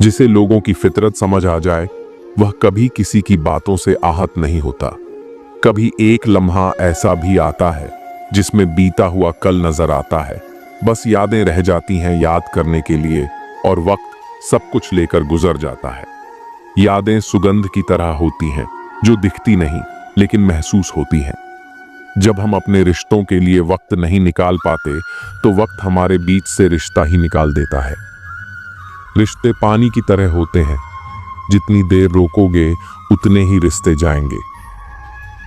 जिसे लोगों की फितरत समझ आ जाए, वह कभी किसी की बातों से आहत नहीं होता। कभी एक लम्हा ऐसा भी आता है जिसमें बीता हुआ कल नजर आता है, बस यादें रह जाती हैं याद करने के लिए, और वक्त सब कुछ लेकर गुजर जाता है। यादें सुगंध की तरह होती हैं, जो दिखती नहीं लेकिन महसूस होती हैं। जब हम अपने रिश्तों के लिए वक्त नहीं निकाल पाते, तो वक्त हमारे बीच से रिश्ता ही निकाल देता है। रिश्ते पानी की तरह होते हैं, जितनी देर रोकोगे उतने ही रिश्ते जाएंगे।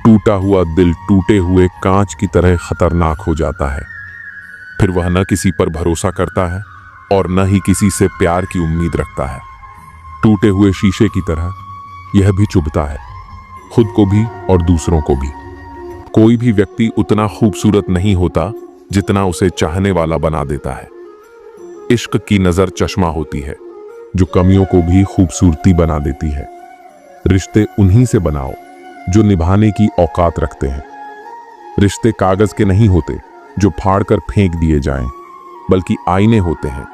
टूटा हुआ दिल टूटे हुए कांच की तरह खतरनाक हो जाता है। फिर वह न किसी पर भरोसा करता है और न ही किसी से प्यार की उम्मीद रखता है। टूटे हुए शीशे की तरह यह भी चुभता है, खुद को भी और दूसरों को भी। कोई भी व्यक्ति उतना खूबसूरत नहीं होता जितना उसे चाहने वाला बना देता है। इश्क की नजर चश्मा होती है, जो कमियों को भी खूबसूरती बना देती है। रिश्ते उन्हीं से बनाओ जो निभाने की औकात रखते हैं। रिश्ते कागज के नहीं होते जो फाड़कर फेंक दिए जाएं, बल्कि आईने होते हैं।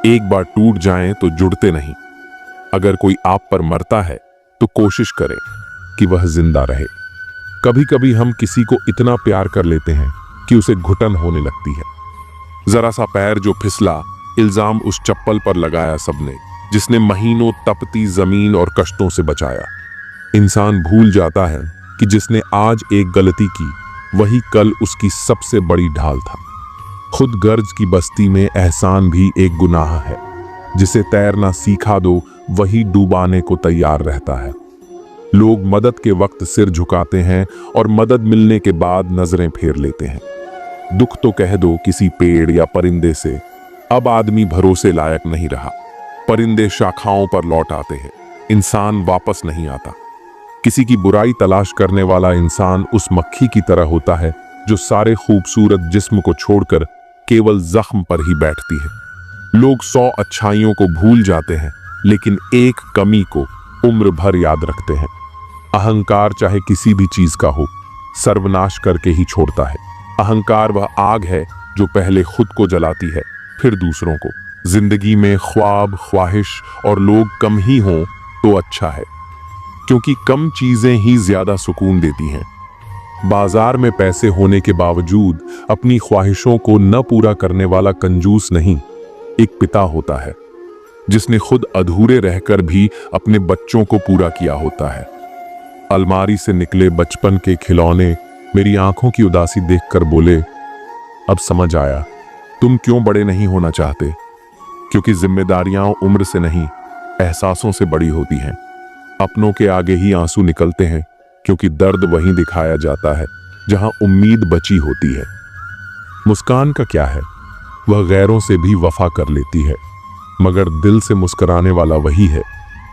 एक बार टूट जाएं तो जुड़ते नहीं। अगर कोई आप पर मरता है तो कोशिश करें कि वह जिंदा रहे। कभी कभी हम किसी को इतना प्यार कर लेते हैं कि उसे घुटन होने लगती है। जरा सा पैर जो फिसला, इल्जाम उस चप्पल पर लगाया सबने, जिसने महीनों तपती जमीन और कष्टों से बचाया। इंसान भूल जाता है कि जिसने आज एक गलती की, वही कल उसकी सबसे बड़ी ढाल था। खुद गर्ज की बस्ती में एहसान भी एक गुनाह है। जिसे तैरना सीखा दो, वही डूबाने को तैयार रहता है। लोग मदद के वक्त सिर झुकाते हैं और मदद मिलने के बाद नजरें फेर लेते हैं। दुख तो कह दो किसी पेड़ या परिंदे से, अब आदमी भरोसे लायक नहीं रहा। परिंदे शाखाओं पर लौट आते हैं, इंसान वापस नहीं आता। किसी की बुराई तलाश करने वाला इंसान उस मक्खी की तरह होता है जो सारे खूबसूरत जिस्म को छोड़कर केवल जख्म पर ही बैठती है। लोग 100 अच्छाइयों को भूल जाते हैं, लेकिन एक कमी को उम्र भर याद रखते हैं। अहंकार चाहे किसी भी चीज का हो, सर्वनाश करके ही छोड़ता है। अहंकार वह आग है जो पहले खुद को जलाती है, फिर दूसरों को। जिंदगी में ख्वाब, ख्वाहिश और लोग कम ही हों तो अच्छा है, क्योंकि कम चीजें ही ज्यादा सुकून देती हैं। बाजार में पैसे होने के बावजूद अपनी ख्वाहिशों को न पूरा करने वाला कंजूस नहीं, एक पिता होता है जिसने खुद अधूरे रहकर भी अपने बच्चों को पूरा किया होता है। अलमारी से निकले बचपन के खिलौने मेरी आंखों की उदासी देखकर बोले, अब समझ आया तुम क्यों बड़े नहीं होना चाहते। क्योंकि जिम्मेदारियां उम्र से नहीं, एहसासों से बड़ी होती हैं। अपनों के आगे ही आंसू निकलते हैं, क्योंकि दर्द वहीं दिखाया जाता है जहां उम्मीद बची होती है। मुस्कान का क्या है, वह गैरों से भी वफा कर लेती है, मगर दिल से मुस्कुराने वाला वही है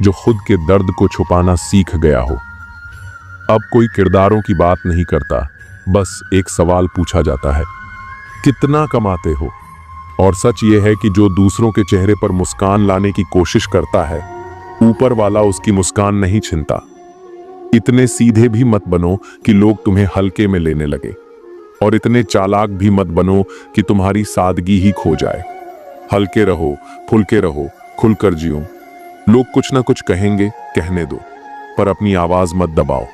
जो खुद के दर्द को छुपाना सीख गया हो। अब कोई किरदारों की बात नहीं करता, बस एक सवाल पूछा जाता है, कितना कमाते हो। और सच ये है कि जो दूसरों के चेहरे पर मुस्कान लाने की कोशिश करता है, ऊपर वाला उसकी मुस्कान नहीं छीनता। इतने सीधे भी मत बनो कि लोग तुम्हें हल्के में लेने लगे, और इतने चालाक भी मत बनो कि तुम्हारी सादगी ही खो जाए। हल्के रहो, फुल्के रहो, खुलकर जियो। लोग कुछ ना कुछ कहेंगे, कहने दो, पर अपनी आवाज मत दबाओ।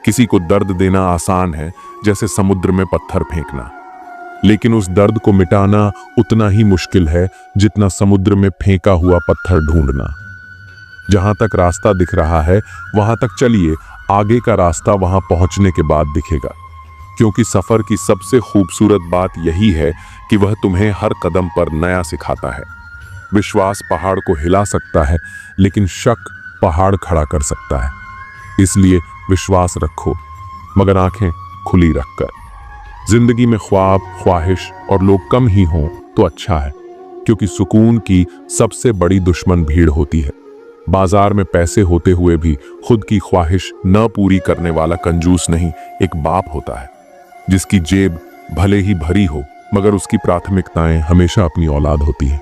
किसी को दर्द देना आसान है, जैसे समुद्र में पत्थर फेंकना, लेकिन उस दर्द को मिटाना उतना ही मुश्किल है जितना समुद्र में फेंका हुआ पत्थर ढूंढना। जहां तक रास्ता दिख रहा है वहां तक चलिए, आगे का रास्ता वहां पहुंचने के बाद दिखेगा। क्योंकि सफर की सबसे खूबसूरत बात यही है कि वह तुम्हें हर कदम पर नया सिखाता है। विश्वास पहाड़ को हिला सकता है, लेकिन शक पहाड़ खड़ा कर सकता है। इसलिए विश्वास रखो, मगर आंखें खुली रखकर। जिंदगी में ख्वाब, ख्वाहिश और लोग कम ही हों तो अच्छा है, क्योंकि सुकून की सबसे बड़ी दुश्मन भीड़ होती है। बाजार में पैसे होते हुए भी खुद की ख्वाहिश न पूरी करने वाला कंजूस नहीं, एक बाप होता है जिसकी जेब भले ही भरी हो, मगर उसकी प्राथमिकताएं हमेशा अपनी औलाद होती है।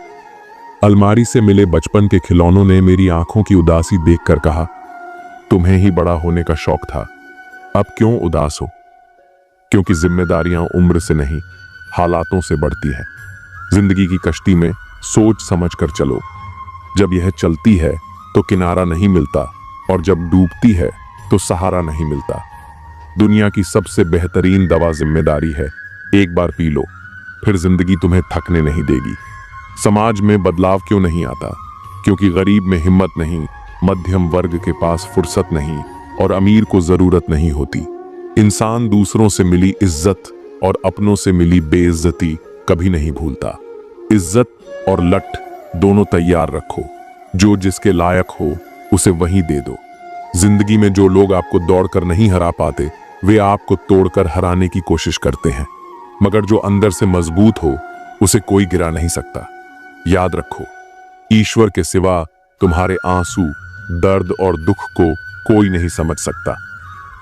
अलमारी से मिले बचपन के खिलौनों ने मेरी आंखों की उदासी देखकर कहा, तुम्हें ही बड़ा होने का शौक था, अब क्यों उदास हो। क्योंकि जिम्मेदारियां उम्र से नहीं, हालातों से बढ़ती हैं। जिंदगी की कश्ती में सोच समझ कर चलो। जब यह चलती है तो किनारा नहीं मिलता, और जब डूबती है तो सहारा नहीं मिलता। दुनिया की सबसे बेहतरीन दवा जिम्मेदारी है। एक बार पी लो, फिर जिंदगी तुम्हें थकने नहीं देगी। समाज में बदलाव क्यों नहीं आता? क्योंकि गरीब में हिम्मत नहीं, मध्यम वर्ग के पास फुर्सत नहीं, और अमीर को जरूरत नहीं होती। इंसान दूसरों से मिली इज्जत और अपनों से मिली बेइज्जती कभी नहीं भूलता। इज्जत और लठ दोनों तैयार रखो। जो जिसके लायक हो उसे वहीं दे दो। जिंदगी में जो लोग आपको दौड़कर नहीं हरा पाते, वे आपको तोड़कर हराने की कोशिश करते हैं। मगर जो अंदर से मजबूत हो, उसे कोई गिरा नहीं सकता। याद रखो, ईश्वर के सिवा तुम्हारे आंसू, दर्द और दुख को कोई नहीं समझ सकता।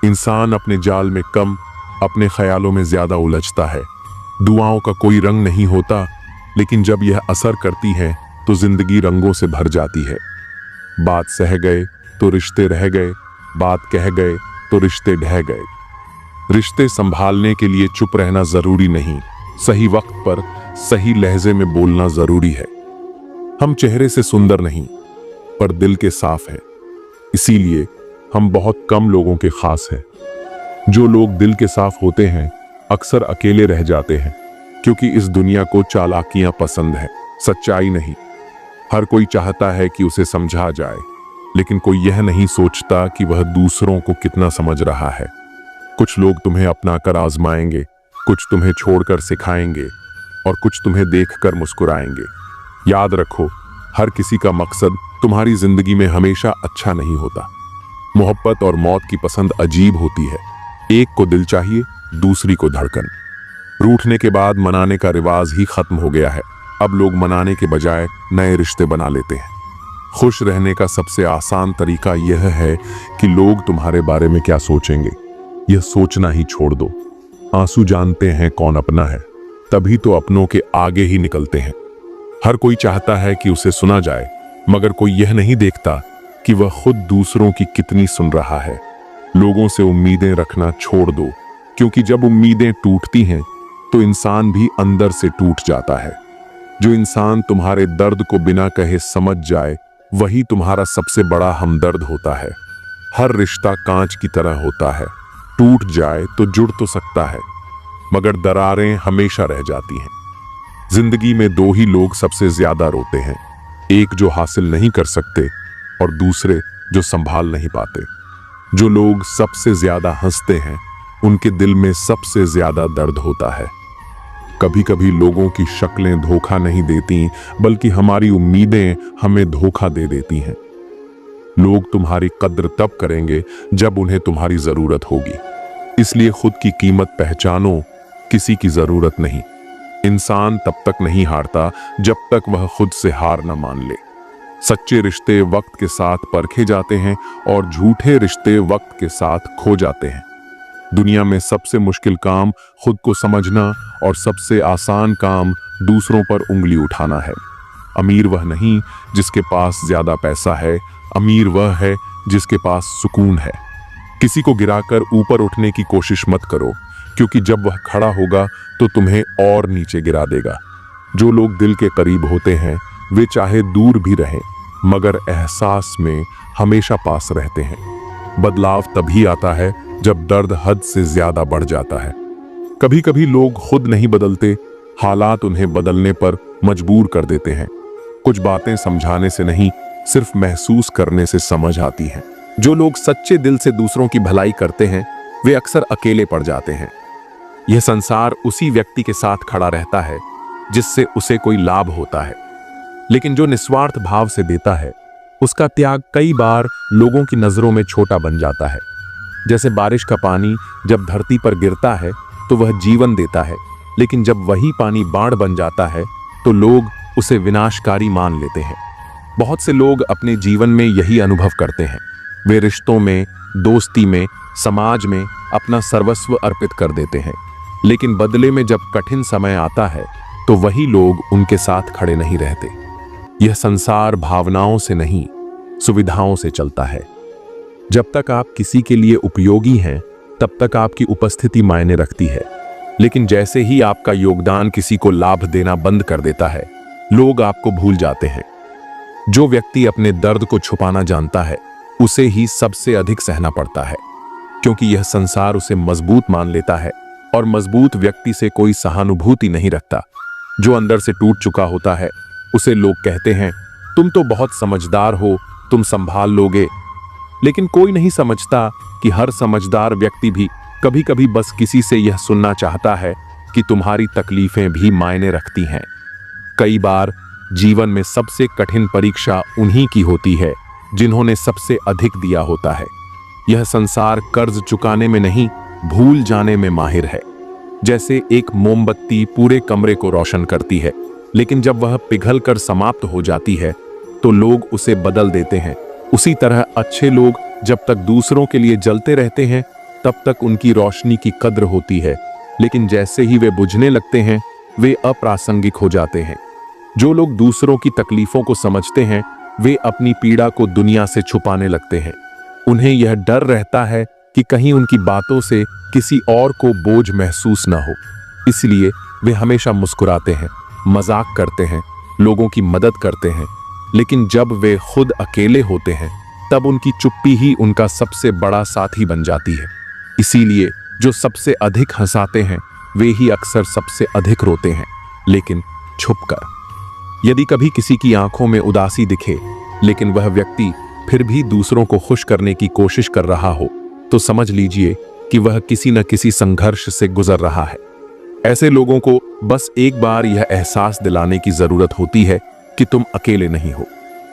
इंसान अपने जाल में कम, अपने ख्यालों में ज्यादा उलझता है। दुआओं का कोई रंग नहीं होता, लेकिन जब यह असर करती है तो जिंदगी रंगों से भर जाती है। बात सह गए तो रिश्ते रह गए, बात कह गए तो रिश्ते ढह गए। रिश्ते संभालने के लिए चुप रहना जरूरी नहीं, सही वक्त पर सही लहजे में बोलना जरूरी है। हम चेहरे से सुंदर नहीं, पर दिल के साफ हैं। इसीलिए हम बहुत कम लोगों के खास हैं। जो लोग दिल के साफ होते हैं अक्सर अकेले रह जाते हैं, क्योंकि इस दुनिया को चालाकियां पसंद है, सच्चाई नहीं। हर कोई चाहता है कि उसे समझा जाए, लेकिन कोई यह नहीं सोचता कि वह दूसरों को कितना समझ रहा है। कुछ लोग तुम्हें अपनाकर आजमाएंगे, कुछ तुम्हें छोड़कर सिखाएंगे, और कुछ तुम्हें देखकर मुस्कुराएंगे। याद रखो, हर किसी का मकसद तुम्हारी जिंदगी में हमेशा अच्छा नहीं होता। मोहब्बत और मौत की पसंद अजीब होती है। एक को दिल चाहिए, दूसरी को धड़कन। रूठने के बाद मनाने का रिवाज ही खत्म हो गया है। अब लोग मनाने के बजाय नए रिश्ते बना लेते हैं। खुश रहने का सबसे आसान तरीका यह है कि लोग तुम्हारे बारे में क्या सोचेंगे, यह सोचना ही छोड़ दो। आंसू जानते हैं कौन अपना है, तभी तो अपनों के आगे ही निकलते हैं। हर कोई चाहता है कि उसे सुना जाए, मगर कोई यह नहीं देखता कि वह खुद दूसरों की कितनी सुन रहा है। लोगों से उम्मीदें रखना छोड़ दो, क्योंकि जब उम्मीदें टूटती हैं तो इंसान भी अंदर से टूट जाता है। जो इंसान तुम्हारे दर्द को बिना कहे समझ जाए, वही तुम्हारा सबसे बड़ा हमदर्द होता है। हर रिश्ता कांच की तरह होता है, टूट जाए तो जुड़ तो सकता है, मगर दरारें हमेशा रह जाती हैं। जिंदगी में दो ही लोग सबसे ज्यादा रोते हैं, एक जो हासिल नहीं कर सकते और दूसरे जो संभाल नहीं पाते। जो लोग सबसे ज्यादा हंसते हैं, उनके दिल में सबसे ज्यादा दर्द होता है। कभी कभी लोगों की शक्लें धोखा नहीं देती, बल्कि हमारी उम्मीदें हमें धोखा दे देती हैं। लोग तुम्हारी कद्र तब करेंगे जब उन्हें तुम्हारी जरूरत होगी। इसलिए खुद की कीमत पहचानो, किसी की जरूरत नहीं। इंसान तब तक नहीं हारता जब तक वह खुद से हार न मान ले। सच्चे रिश्ते वक्त के साथ परखे जाते हैं और झूठे रिश्ते वक्त के साथ खो जाते हैं। दुनिया में सबसे मुश्किल काम खुद को समझना और सबसे आसान काम दूसरों पर उंगली उठाना है। अमीर वह नहीं जिसके पास ज्यादा पैसा है, अमीर वह है जिसके पास सुकून है। किसी को गिराकर ऊपर उठने की कोशिश मत करो, क्योंकि जब वह खड़ा होगा तो तुम्हें और नीचे गिरा देगा। जो लोग दिल के करीब होते हैं, वे चाहे दूर भी रहें, मगर एहसास में हमेशा पास रहते हैं। बदलाव तभी आता है जब दर्द हद से ज्यादा बढ़ जाता है। कभी कभी लोग खुद नहीं बदलते, हालात उन्हें बदलने पर मजबूर कर देते हैं। कुछ बातें समझाने से नहीं, सिर्फ महसूस करने से समझ आती हैं। जो लोग सच्चे दिल से दूसरों की भलाई करते हैं, वे अक्सर अकेले पड़ जाते हैं। यह संसार उसी व्यक्ति के साथ खड़ा रहता है जिससे उसे कोई लाभ होता है, लेकिन जो निस्वार्थ भाव से देता है, उसका त्याग कई बार लोगों की नजरों में छोटा बन जाता है। जैसे बारिश का पानी जब धरती पर गिरता है तो वह जीवन देता है, लेकिन जब वही पानी बाढ़ बन जाता है तो लोग उसे विनाशकारी मान लेते हैं। बहुत से लोग अपने जीवन में यही अनुभव करते हैं। वे रिश्तों में, दोस्ती में, समाज में अपना सर्वस्व अर्पित कर देते हैं, लेकिन बदले में जब कठिन समय आता है तो वही लोग उनके साथ खड़े नहीं रहते। यह संसार भावनाओं से नहीं, सुविधाओं से चलता है। जब तक आप किसी के लिए उपयोगी हैं, तब तक आपकी उपस्थिति मायने रखती है। लेकिन जैसे ही आपका योगदान किसी को लाभ देना बंद कर देता है, लोग आपको भूल जाते हैं। जो व्यक्ति अपने दर्द को छुपाना जानता है, उसे ही सबसे अधिक सहना पड़ता है, क्योंकि यह संसार उसे मजबूत मान लेता है और मजबूत व्यक्ति से कोई सहानुभूति नहीं रखता। जो अंदर से टूट चुका होता है, उसे लोग कहते हैं, तुम तो बहुत समझदार हो, तुम संभाल लोगे। लेकिन कोई नहीं समझता कि हर समझदार व्यक्ति भी कभी कभी बस किसी से यह सुनना चाहता है कि तुम्हारी तकलीफें भी मायने रखती हैं। कई बार जीवन में सबसे कठिन परीक्षा उन्हीं की होती है जिन्होंने सबसे अधिक दिया होता है। यह संसार कर्ज चुकाने में नहीं, भूल जाने में माहिर है। जैसे एक मोमबत्ती पूरे कमरे को रोशन करती है, लेकिन जब वह पिघल कर समाप्त हो जाती है तो लोग उसे बदल देते हैं। उसी तरह अच्छे लोग जब तक दूसरों के लिए जलते रहते हैं, तब तक उनकी रोशनी की कद्र होती है, लेकिन जैसे ही वे बुझने लगते हैं, वे अप्रासंगिक हो जाते हैं। जो लोग दूसरों की तकलीफों को समझते हैं, वे अपनी पीड़ा को दुनिया से छुपाने लगते हैं। उन्हें यह डर रहता है कि कहीं उनकी बातों से किसी और को बोझ महसूस न हो, इसलिए वे हमेशा मुस्कुराते हैं, मजाक करते हैं, लोगों की मदद करते हैं। लेकिन जब वे खुद अकेले होते हैं, तब उनकी चुप्पी ही उनका सबसे बड़ा साथी बन जाती है। इसीलिए जो सबसे अधिक हंसाते हैं, वे ही अक्सर सबसे अधिक रोते हैं, लेकिन छुपकर। यदि कभी किसी की आंखों में उदासी दिखे, लेकिन वह व्यक्ति फिर भी दूसरों को खुश करने की कोशिश कर रहा हो, तो समझ लीजिए कि वह किसी न किसी संघर्ष से गुजर रहा है। ऐसे लोगों को बस एक बार यह एहसास दिलाने की जरूरत होती है कि तुम अकेले नहीं हो,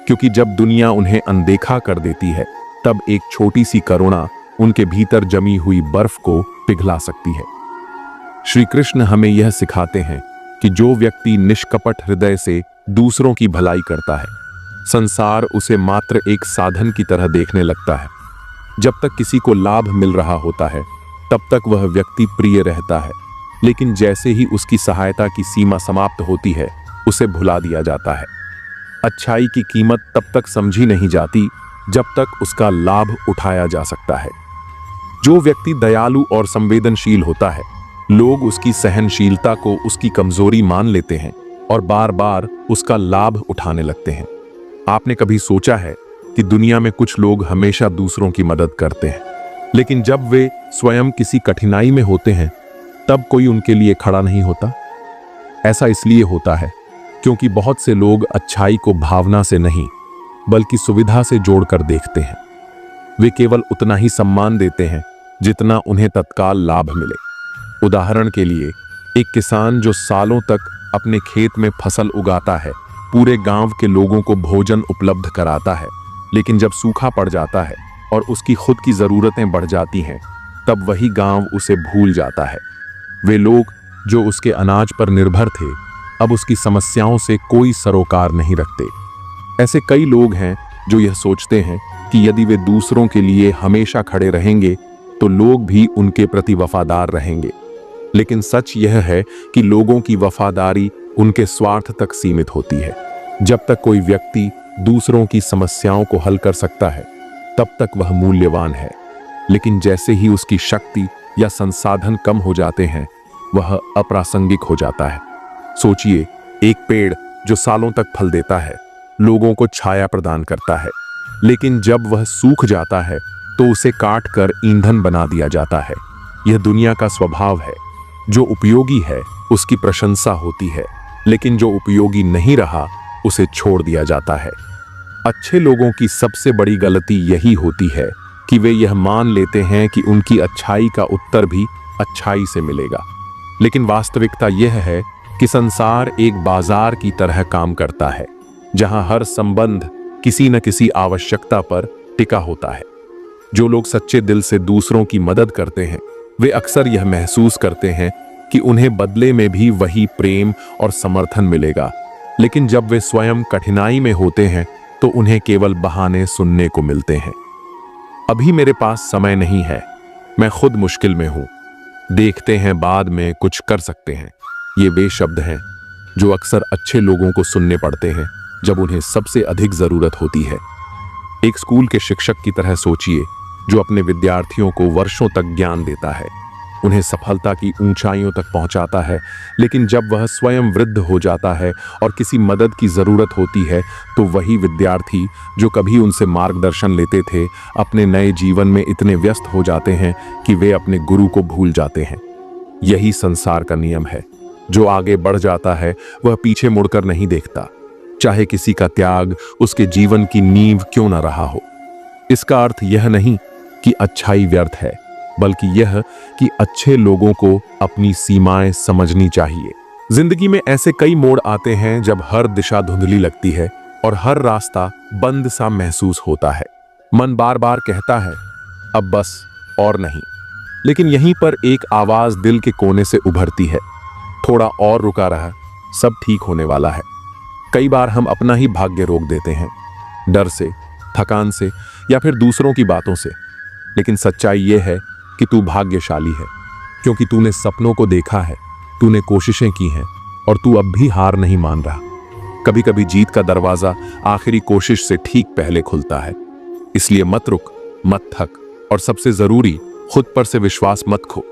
क्योंकि जब दुनिया उन्हें अनदेखा कर देती है, तब एक छोटी सी करुणा उनके भीतर जमी हुई बर्फ को पिघला सकती है। श्री कृष्ण हमें यह सिखाते हैं कि जो व्यक्ति निष्कपट हृदय से दूसरों की भलाई करता है, संसार उसे मात्र एक साधन की तरह देखने लगता है। जब तक किसी को लाभ मिल रहा होता है, तब तक वह व्यक्ति प्रिय रहता है, लेकिन जैसे ही उसकी सहायता की सीमा समाप्त होती है, उसे भुला दिया जाता है। अच्छाई की कीमत तब तक समझी नहीं जाती जब तक उसका लाभ उठाया जा सकता है। जो व्यक्ति दयालु और संवेदनशील होता है, लोग उसकी सहनशीलता को उसकी कमजोरी मान लेते हैं और बार बार उसका लाभ उठाने लगते हैं। आपने कभी सोचा है कि दुनिया में कुछ लोग हमेशा दूसरों की मदद करते हैं, लेकिन जब वे स्वयं किसी कठिनाई में होते हैं, तब कोई उनके लिए खड़ा नहीं होता? ऐसा इसलिए होता है क्योंकि बहुत से लोग अच्छाई को भावना से नहीं, बल्कि सुविधा से जोड़कर देखते हैं। वे केवल उतना ही सम्मान देते हैं जितना उन्हें तत्काल लाभ मिले। उदाहरण के लिए, एक किसान जो सालों तक अपने खेत में फसल उगाता है, पूरे गांव के लोगों को भोजन उपलब्ध कराता है, लेकिन जब सूखा पड़ जाता है और उसकी खुद की जरूरतें बढ़ जाती हैं, तब वही गांव उसे भूल जाता है। वे लोग जो उसके अनाज पर निर्भर थे, अब उसकी समस्याओं से कोई सरोकार नहीं रखते। ऐसे कई लोग हैं जो यह सोचते हैं कि यदि वे दूसरों के लिए हमेशा खड़े रहेंगे, तो लोग भी उनके प्रति वफादार रहेंगे। लेकिन सच यह है कि लोगों की वफादारी उनके स्वार्थ तक सीमित होती है। जब तक कोई व्यक्ति दूसरों की समस्याओं को हल कर सकता है, तब तक वह मूल्यवान है। लेकिन जैसे ही उसकी शक्ति या संसाधन कम हो जाते हैं, वह अप्रासंगिक हो जाता है। सोचिए, एक पेड़ जो सालों तक फल देता है, लोगों को छाया प्रदान करता है, लेकिन जब वह सूख जाता है तो उसे काट कर ईंधन बना दिया जाता है। यह दुनिया का स्वभाव है। जो उपयोगी है उसकी प्रशंसा होती है, लेकिन जो उपयोगी नहीं रहा उसे छोड़ दिया जाता है। अच्छे लोगों की सबसे बड़ी गलती यही होती है कि वे यह मान लेते हैं कि उनकी अच्छाई का उत्तर भी अच्छाई से मिलेगा। लेकिन वास्तविकता यह है कि संसार एक बाजार की तरह काम करता है, जहां हर संबंध किसी न किसी आवश्यकता पर टिका होता है। जो लोग सच्चे दिल से दूसरों की मदद करते हैं, वे अक्सर यह महसूस करते हैं कि उन्हें बदले में भी वही प्रेम और समर्थन मिलेगा। लेकिन जब वे स्वयं कठिनाई में होते हैं, तो उन्हें केवल बहाने सुनने को मिलते हैं। अभी मेरे पास समय नहीं है, मैं खुद मुश्किल में हूं, देखते हैं बाद में कुछ कर सकते हैं। ये वे शब्द हैं जो अक्सर अच्छे लोगों को सुनने पड़ते हैं जब उन्हें सबसे अधिक जरूरत होती है। एक स्कूल के शिक्षक की तरह सोचिए, जो अपने विद्यार्थियों को वर्षों तक ज्ञान देता है, उन्हें सफलता की ऊंचाइयों तक पहुंचाता है, लेकिन जब वह स्वयं वृद्ध हो जाता है और किसी मदद की जरूरत होती है तो वही विद्यार्थी जो कभी उनसे मार्गदर्शन लेते थे अपने नए जीवन में इतने व्यस्त हो जाते हैं कि वे अपने गुरु को भूल जाते हैं। यही संसार का नियम है। जो आगे बढ़ जाता है वह पीछे मुड़कर नहीं देखता, चाहे किसी का त्याग उसके जीवन की नींव क्यों न रहा हो। इसका अर्थ यह नहीं कि अच्छाई व्यर्थ है, बल्कि यह कि अच्छे लोगों को अपनी सीमाएं समझनी चाहिए। जिंदगी में ऐसे कई मोड़ आते हैं जब हर दिशा धुंधली लगती है और हर रास्ता बंद सा महसूस होता है। मन बार बार कहता है अब बस और नहीं, लेकिन यहीं पर एक आवाज दिल के कोने से उभरती है, थोड़ा और रुका रहा, सब ठीक होने वाला है। कई बार हम अपना ही भाग्य रोक देते हैं, डर से, थकान से या फिर दूसरों की बातों से। लेकिन सच्चाई यह है कि तू भाग्यशाली है, क्योंकि तूने सपनों को देखा है, तूने कोशिशें की हैं और तू अब भी हार नहीं मान रहा। कभी कभी जीत का दरवाजा आखिरी कोशिश से ठीक पहले खुलता है। इसलिए मत रुक, मत थक और सबसे जरूरी खुद पर से विश्वास मत खो,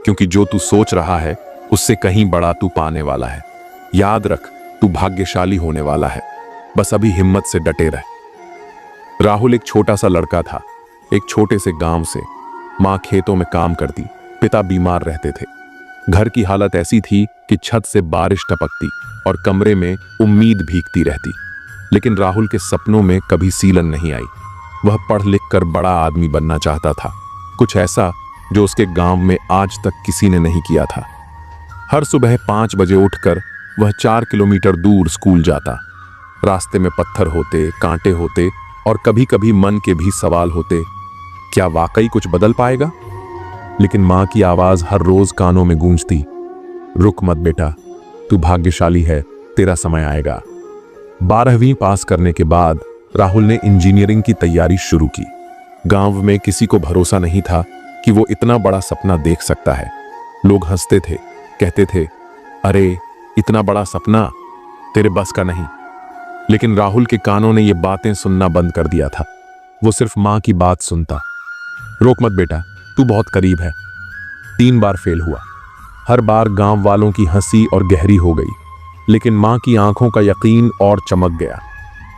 क्योंकि जो तू सोच रहा है उससे कहीं बड़ा तू पाने वाला है। याद रख, तू भाग्यशाली होने वाला है, बस अभी हिम्मत से डटे रह। राहुल एक छोटा सा लड़का था, एक छोटे से गांव से। माँ खेतों में काम करती, पिता बीमार रहते थे। घर की हालत ऐसी थी कि छत से बारिश टपकती और कमरे में उम्मीद भीगती रहती। लेकिन राहुल के सपनों में कभी सीलन नहीं आई। वह पढ़ लिख कर बड़ा आदमी बनना चाहता था, कुछ ऐसा जो उसके गांव में आज तक किसी ने नहीं किया था। हर सुबह 5 बजे उठकर वह 4 किलोमीटर दूर स्कूल जाता। रास्ते में पत्थर होते, कांटे होते और कभी कभी मन के भी सवाल होते, क्या वाकई कुछ बदल पाएगा? लेकिन मां की आवाज हर रोज कानों में गूंजती, रुक मत बेटा, तू भाग्यशाली है, तेरा समय आएगा। 12वीं पास करने के बाद राहुल ने इंजीनियरिंग की तैयारी शुरू की। गांव में किसी को भरोसा नहीं था कि वो इतना बड़ा सपना देख सकता है। लोग हंसते थे, कहते थे, अरे इतना बड़ा सपना तेरे बस का नहीं। लेकिन राहुल के कानों ने ये बातें सुनना बंद कर दिया था। वो सिर्फ मां की बात सुनता, रोक मत बेटा, तू बहुत करीब है। 3 बार फेल हुआ। हर बार गांव वालों की हंसी और गहरी हो गई, लेकिन मां की आंखों का यकीन और चमक गया।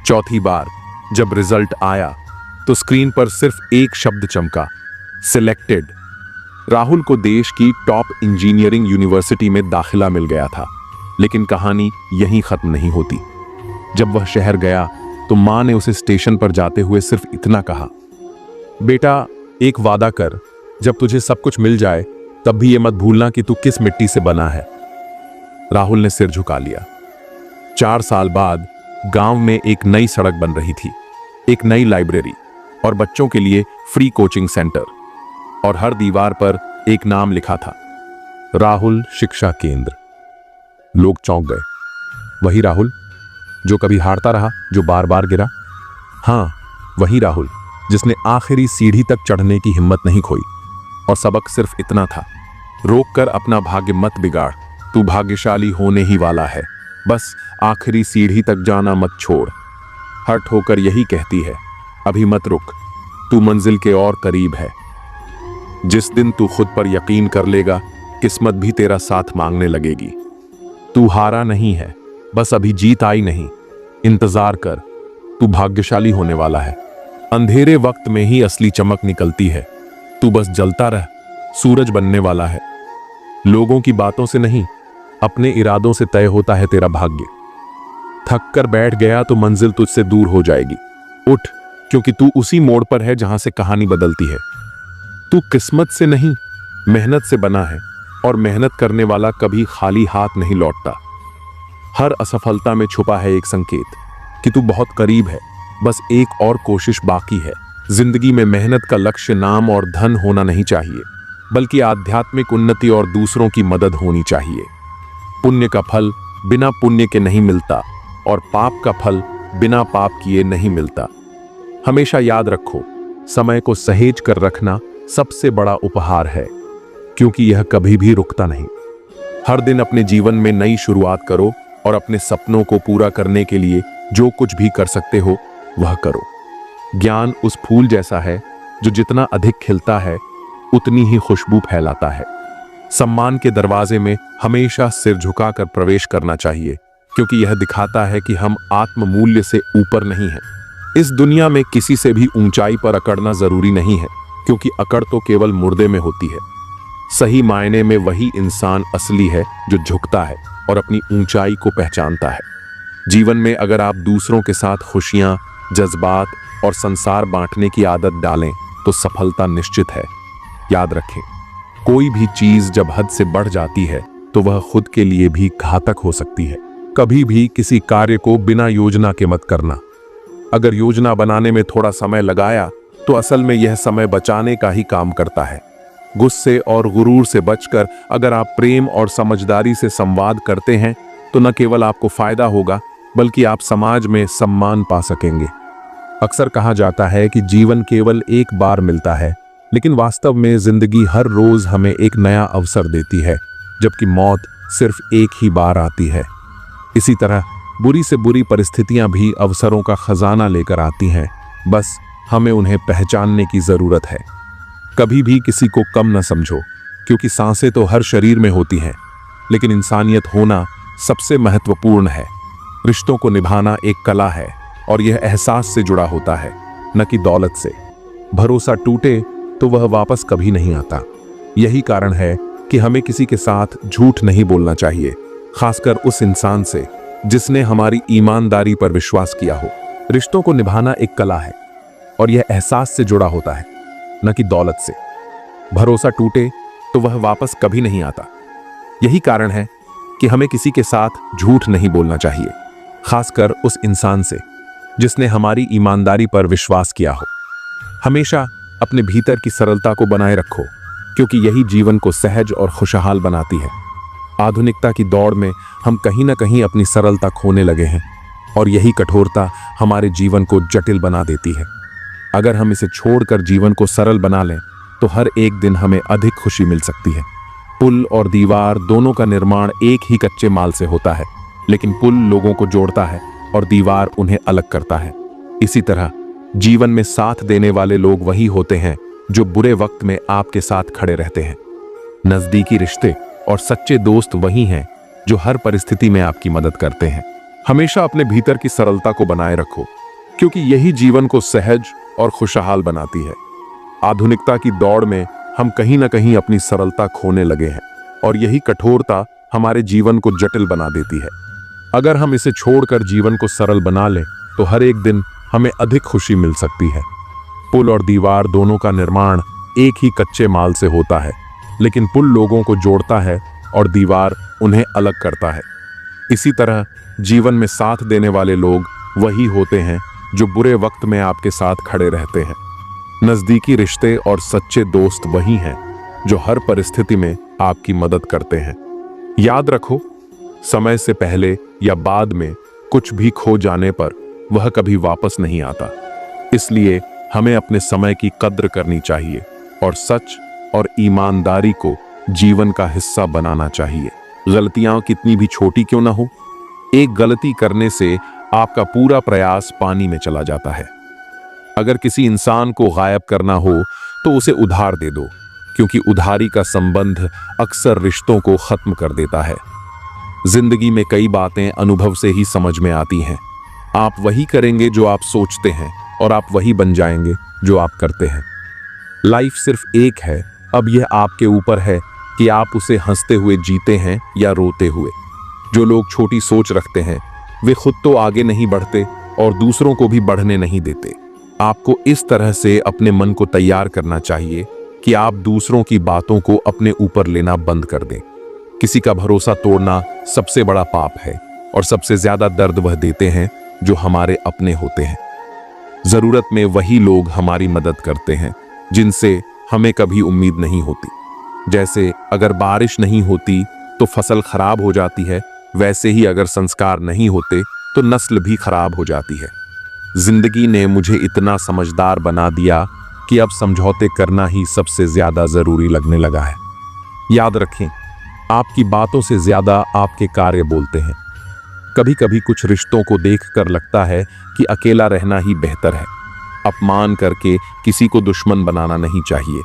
चौथी बार जब रिजल्ट आया तो स्क्रीन पर सिर्फ एक शब्द चमका, सिलेक्टेड। राहुल को देश की टॉप इंजीनियरिंग यूनिवर्सिटी में दाखिला मिल गया था। लेकिन कहानी यहीं खत्म नहीं होती। जब वह शहर गया तो मां ने उसे स्टेशन पर जाते हुए सिर्फ इतना कहा, बेटा एक वादा कर, जब तुझे सब कुछ मिल जाए तब भी ये मत भूलना कि तू किस मिट्टी से बना है। राहुल ने सिर झुका लिया। 4 साल बाद गांव में एक नई सड़क बन रही थी, एक नई लाइब्रेरी और बच्चों के लिए फ्री कोचिंग सेंटर, और हर दीवार पर एक नाम लिखा था, राहुल शिक्षा केंद्र। लोग चौंक गए। वही राहुल जो कभी हारता रहा, जो बार बार गिरा? हाँ, वही राहुल जिसने आखिरी सीढ़ी तक चढ़ने की हिम्मत नहीं खोई। और सबक सिर्फ इतना था, रोक कर अपना भाग्य मत बिगाड़, तू भाग्यशाली होने ही वाला है, बस आखिरी सीढ़ी तक जाना मत छोड़। हर ठोकर यही कहती है, अभी मत रुक, तू मंजिल के और करीब है। जिस दिन तू खुद पर यकीन कर लेगा, किस्मत भी तेरा साथ मांगने लगेगी। तू हारा नहीं है, बस अभी जीत आई नहीं। इंतजार कर, तू भाग्यशाली होने वाला है। अंधेरे वक्त में ही असली चमक निकलती है। तू बस जलता रह, सूरज बनने वाला है। लोगों की बातों से नहीं, अपने इरादों से तय होता है तेरा भाग्य। थक कर बैठ गया तो मंजिल तुझसे दूर हो जाएगी। उठ, क्योंकि तू उसी मोड़ पर है जहां से कहानी बदलती है। तू किस्मत से नहीं, मेहनत से बना है, और मेहनत करने वाला कभी खाली हाथ नहीं लौटता। हर असफलता में छुपा है एक संकेत कि तू बहुत करीब है, बस एक और कोशिश बाकी है। जिंदगी में मेहनत का लक्ष्य नाम और धन होना नहीं चाहिए, बल्कि आध्यात्मिक उन्नति और दूसरों की मदद होनी चाहिए। पुण्य का फल बिना पुण्य के नहीं मिलता, और पाप का फल बिना पाप किए नहीं मिलता। हमेशा याद रखो, समय को सहेज कर रखना सबसे बड़ा उपहार है, क्योंकि यह कभी भी रुकता नहीं। हर दिन अपने जीवन में नई शुरुआत करो और अपने सपनों को पूरा करने के लिए जो कुछ भी कर सकते हो वह करो। ज्ञान उस फूल जैसा है जो जितना अधिक खिलता है उतनी ही खुशबू फैलाता है। सम्मान के दरवाजे में हमेशा सिर झुकाकर प्रवेश करना चाहिए, क्योंकि यह दिखाता है कि हम आत्म मूल्य से ऊपर नहीं हैं। इस दुनिया में किसी से भी ऊंचाई पर अकड़ना जरूरी नहीं है, क्योंकि अकड़ तो केवल मुर्दे में होती है। सही मायने में वही इंसान असली है जो झुकता है और अपनी ऊंचाई को पहचानता है। जीवन में अगर आप दूसरों के साथ खुशियां, जज्बात और संसार बांटने की आदत डालें तो सफलता निश्चित है। याद रखें, कोई भी चीज जब हद से बढ़ जाती है तो वह खुद के लिए भी घातक हो सकती है। कभी भी किसी कार्य को बिना योजना के मत करना। अगर योजना बनाने में थोड़ा समय लगाया तो असल में यह समय बचाने का ही काम करता है। गुस्से और गुरूर से बचकर अगर आप प्रेम और समझदारी से संवाद करते हैं तो न केवल आपको फायदा होगा, बल्कि आप समाज में सम्मान पा सकेंगे। अक्सर कहा जाता है कि जीवन केवल एक बार मिलता है, लेकिन वास्तव में जिंदगी हर रोज हमें एक नया अवसर देती है, जबकि मौत सिर्फ एक ही बार आती है। इसी तरह बुरी से बुरी परिस्थितियां भी अवसरों का खजाना लेकर आती हैं, बस हमें उन्हें पहचानने की जरूरत है। कभी भी किसी को कम न समझो, क्योंकि सांसें तो हर शरीर में होती हैं, लेकिन इंसानियत होना सबसे महत्वपूर्ण है। रिश्तों को निभाना एक कला है और यह एहसास से जुड़ा होता है, न कि दौलत से। भरोसा टूटे तो वह वापस कभी नहीं आता। यही कारण है कि हमें किसी के साथ झूठ नहीं बोलना चाहिए, खासकर उस इंसान से जिसने हमारी ईमानदारी पर विश्वास किया हो। रिश्तों को निभाना एक कला है और यह एहसास से जुड़ा होता है, न कि दौलत से। भरोसा टूटे तो वह वापस कभी नहीं आता। यही कारण है कि हमें किसी के साथ झूठ नहीं बोलना चाहिए, खासकर उस इंसान से जिसने हमारी ईमानदारी पर विश्वास किया हो। हमेशा अपने भीतर की सरलता को बनाए रखो, क्योंकि यही जीवन को सहज और खुशहाल बनाती है। आधुनिकता की दौड़ में हम कहीं ना कहीं अपनी सरलता खोने लगे हैं और यही कठोरता हमारे जीवन को जटिल बना देती है। अगर हम इसे छोड़कर जीवन को सरल बना लें तो हर एक दिन हमें अधिक खुशी मिल सकती है। पुल और दीवार दोनों का निर्माण एक ही कच्चे माल से होता है, लेकिन पुल लोगों को जोड़ता है और दीवार उन्हें अलग करता है। इसी तरह जीवन में साथ देने वाले लोग वही होते हैं जो बुरे वक्त में आपके साथ खड़े रहते हैं। नजदीकी रिश्ते और सच्चे दोस्त वही हैं जो हर परिस्थिति में आपकी मदद करते हैं। हमेशा अपने भीतर की सरलता को बनाए रखो, क्योंकि यही जीवन को सहज और खुशहाल बनाती है। आधुनिकता की दौड़ में हम कहीं ना कहीं अपनी सरलता खोने लगे हैं और यही कठोरता हमारे जीवन को जटिल बना देती है। अगर हम इसे छोड़कर जीवन को सरल बना लें तो हर एक दिन हमें अधिक खुशी मिल सकती है। पुल और दीवार दोनों का निर्माण एक ही कच्चे माल से होता है, लेकिन पुल लोगों को जोड़ता है और दीवार उन्हें अलग करता है। इसी तरह जीवन में साथ देने वाले लोग वही होते हैं जो बुरे वक्त में आपके साथ खड़े रहते हैं। नजदीकी रिश्ते और सच्चे दोस्त वही हैं जो हर परिस्थिति में आपकी मदद करते हैं। याद रखो, समय से पहले या बाद में कुछ भी खो जाने पर वह कभी वापस नहीं आता। इसलिए हमें अपने समय की कद्र करनी चाहिए और सच और ईमानदारी को जीवन का हिस्सा बनाना चाहिए। गलतियां कितनी भी छोटी क्यों ना हो, एक गलती करने से आपका पूरा प्रयास पानी में चला जाता है। अगर किसी इंसान को गायब करना हो तो उसे उधार दे दो, क्योंकि उधारी का संबंध अक्सर रिश्तों को खत्म कर देता है। जिंदगी में कई बातें अनुभव से ही समझ में आती हैं। आप वही करेंगे जो आप सोचते हैं और आप वही बन जाएंगे जो आप करते हैं। लाइफ सिर्फ एक है, अब यह आपके ऊपर है कि आप उसे हंसते हुए जीते हैं या रोते हुए। जो लोग छोटी सोच रखते हैं वे खुद तो आगे नहीं बढ़ते और दूसरों को भी बढ़ने नहीं देते। आपको इस तरह से अपने मन को तैयार करना चाहिए कि आप दूसरों की बातों को अपने ऊपर लेना बंद कर दें। किसी का भरोसा तोड़ना सबसे बड़ा पाप है और सबसे ज्यादा दर्द वह देते हैं जो हमारे अपने होते हैं। जरूरत में वही लोग हमारी मदद करते हैं जिनसे हमें कभी उम्मीद नहीं होती। जैसे अगर बारिश नहीं होती तो फसल खराब हो जाती है, वैसे ही अगर संस्कार नहीं होते तो नस्ल भी खराब हो जाती है। जिंदगी ने मुझे इतना समझदार बना दिया कि अब समझौते करना ही सबसे ज्यादा जरूरी लगने लगा है। याद रखें, आपकी बातों से ज्यादा आपके कार्य बोलते हैं। कभी कभी कुछ रिश्तों को देखकर लगता है कि अकेला रहना ही बेहतर है। अपमान करके किसी को दुश्मन बनाना नहीं चाहिए,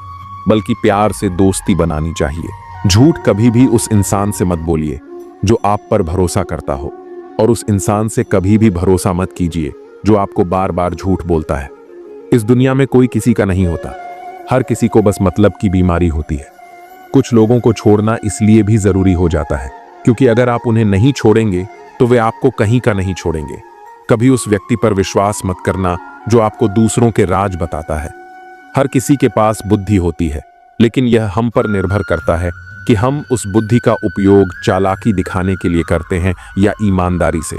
बल्कि प्यार से दोस्ती बनानी चाहिए। झूठ कभी भी उस इंसान से मत बोलिए जो आप पर भरोसा करता हो, और उस इंसान से कभी भी भरोसा मत कीजिए जो आपको बार बार झूठ बोलता है। इस दुनिया में कोई किसी का नहीं होता, हर किसी को बस मतलब की बीमारी होती है। कुछ लोगों को छोड़ना इसलिए भी जरूरी हो जाता है क्योंकि अगर आप उन्हें नहीं छोड़ेंगे तो वे आपको कहीं का नहीं छोड़ेंगे। कभी उस व्यक्ति पर विश्वास मत करना जो आपको दूसरों के राज बताता है। हर किसी के पास बुद्धि होती है, लेकिन यह हम पर निर्भर करता है कि हम उस बुद्धि का उपयोग चालाकी दिखाने के लिए करते हैं या ईमानदारी से।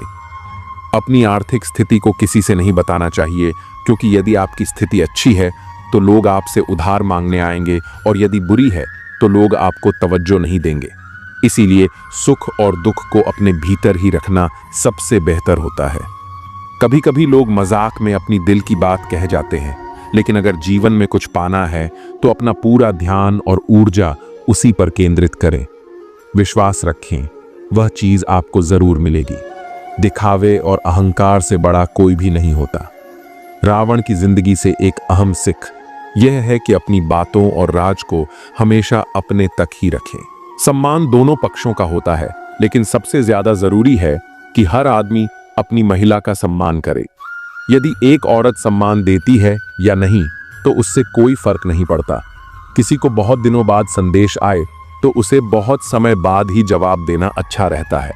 अपनी आर्थिक स्थिति को किसी से नहीं बताना चाहिए, क्योंकि यदि आपकी स्थिति अच्छी है तो लोग आपसे उधार मांगने आएंगे, और यदि बुरी है तो लोग आपको तवज्जो नहीं देंगे। इसीलिए सुख और दुख को अपने भीतर ही रखना सबसे बेहतर होता है। कभी कभी लोग मजाक में अपनी दिल की बात कह जाते हैं, लेकिन अगर जीवन में कुछ पाना है तो अपना पूरा ध्यान और ऊर्जा उसी पर केंद्रित करें। विश्वास रखें, वह चीज आपको जरूर मिलेगी। दिखावे और अहंकार से बड़ा कोई भी नहीं होता। रावण की जिंदगी से एक अहम सीख यह है कि अपनी बातों और राज को हमेशा अपने तक ही रखें। सम्मान दोनों पक्षों का होता है, लेकिन सबसे ज्यादा जरूरी है कि हर आदमी अपनी महिला का सम्मान करे। यदि एक औरत सम्मान देती है या नहीं तो उससे कोई फर्क नहीं पड़ता। किसी को बहुत दिनों बाद संदेश आए तो उसे बहुत समय बाद ही जवाब देना अच्छा रहता है,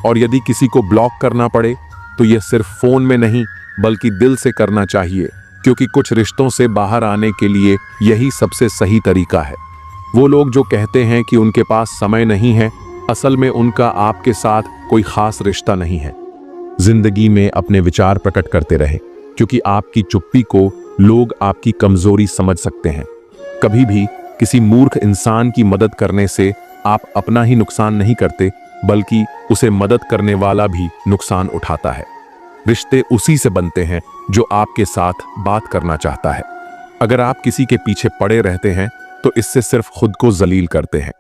और यदि किसी को ब्लॉक करना पड़े तो यह सिर्फ फोन में नहीं बल्कि दिल से करना चाहिए, क्योंकि कुछ रिश्तों से बाहर आने के लिए यही सबसे सही तरीका है। वो लोग जो कहते हैं कि उनके पास समय नहीं है, असल में उनका आपके साथ कोई खास रिश्ता नहीं है। जिंदगी में अपने विचार प्रकट करते रहे, क्योंकि आपकी चुप्पी को लोग आपकी कमजोरी समझ सकते हैं। कभी भी किसी मूर्ख इंसान की मदद करने से आप अपना ही नुकसान नहीं करते, बल्कि उसे मदद करने वाला भी नुकसान उठाता है। रिश्ते उसी से बनते हैं जो आपके साथ बात करना चाहता है। अगर आप किसी के पीछे पड़े रहते हैं तो इससे सिर्फ खुद को जलील करते हैं।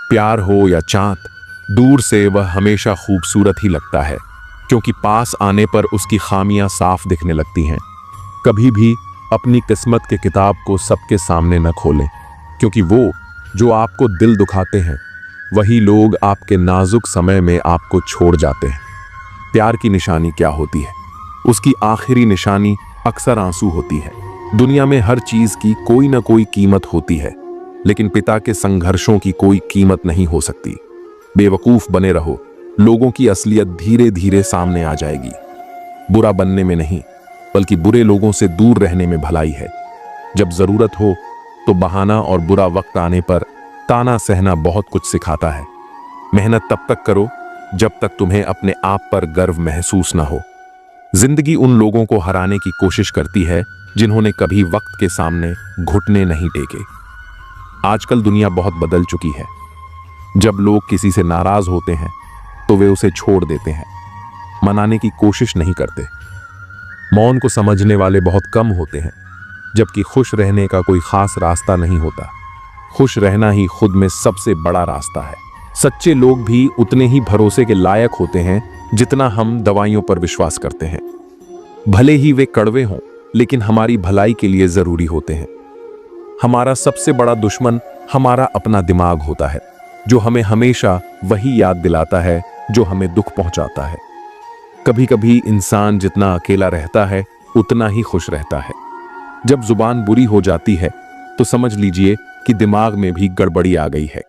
प्यार हो या चाँद, दूर से वह हमेशा खूबसूरत ही लगता है, क्योंकि पास आने पर उसकी खामियां साफ दिखने लगती हैं। कभी भी अपनी किस्मत के किताब को सबके सामने न खोलें, क्योंकि वो जो आपको दिल दुखाते हैं वही लोग आपके नाजुक समय में आपको छोड़ जाते हैं। प्यार की निशानी क्या होती है? उसकी आखिरी निशानी अक्सर आंसू होती है। दुनिया में हर चीज की कोई ना कोई कीमत होती है, लेकिन पिता के संघर्षों की कोई कीमत नहीं हो सकती। बेवकूफ बने रहो, लोगों की असलियत धीरे धीरे सामने आ जाएगी। बुरा बनने में नहीं, बल्कि बुरे लोगों से दूर रहने में भलाई है। जब जरूरत हो तो बहाना और बुरा वक्त आने पर ताना सहना बहुत कुछ सिखाता है। मेहनत तब तक करो जब तक तुम्हें अपने आप पर गर्व महसूस ना हो। जिंदगी उन लोगों को हराने की कोशिश करती है जिन्होंने कभी वक्त के सामने घुटने नहीं टेके। आजकल दुनिया बहुत बदल चुकी है। जब लोग किसी से नाराज होते हैं तो वे उसे छोड़ देते हैं, मनाने की कोशिश नहीं करते। मौन को समझने वाले बहुत कम होते हैं, जबकि खुश रहने का कोई खास रास्ता नहीं होता। खुश रहना ही खुद में सबसे बड़ा रास्ता है। सच्चे लोग भी उतने ही भरोसे के लायक होते हैं जितना हम दवाइयों पर विश्वास करते हैं। भले ही वे कड़वे हों, लेकिन हमारी भलाई के लिए जरूरी होते हैं। हमारा सबसे बड़ा दुश्मन हमारा अपना दिमाग होता है, जो हमें हमेशा वही याद दिलाता है जो हमें दुख पहुंचाता है। कभी कभी इंसान जितना अकेला रहता है उतना ही खुश रहता है। जब जुबान बुरी हो जाती है तो समझ लीजिए कि दिमाग में भी गड़बड़ी आ गई है।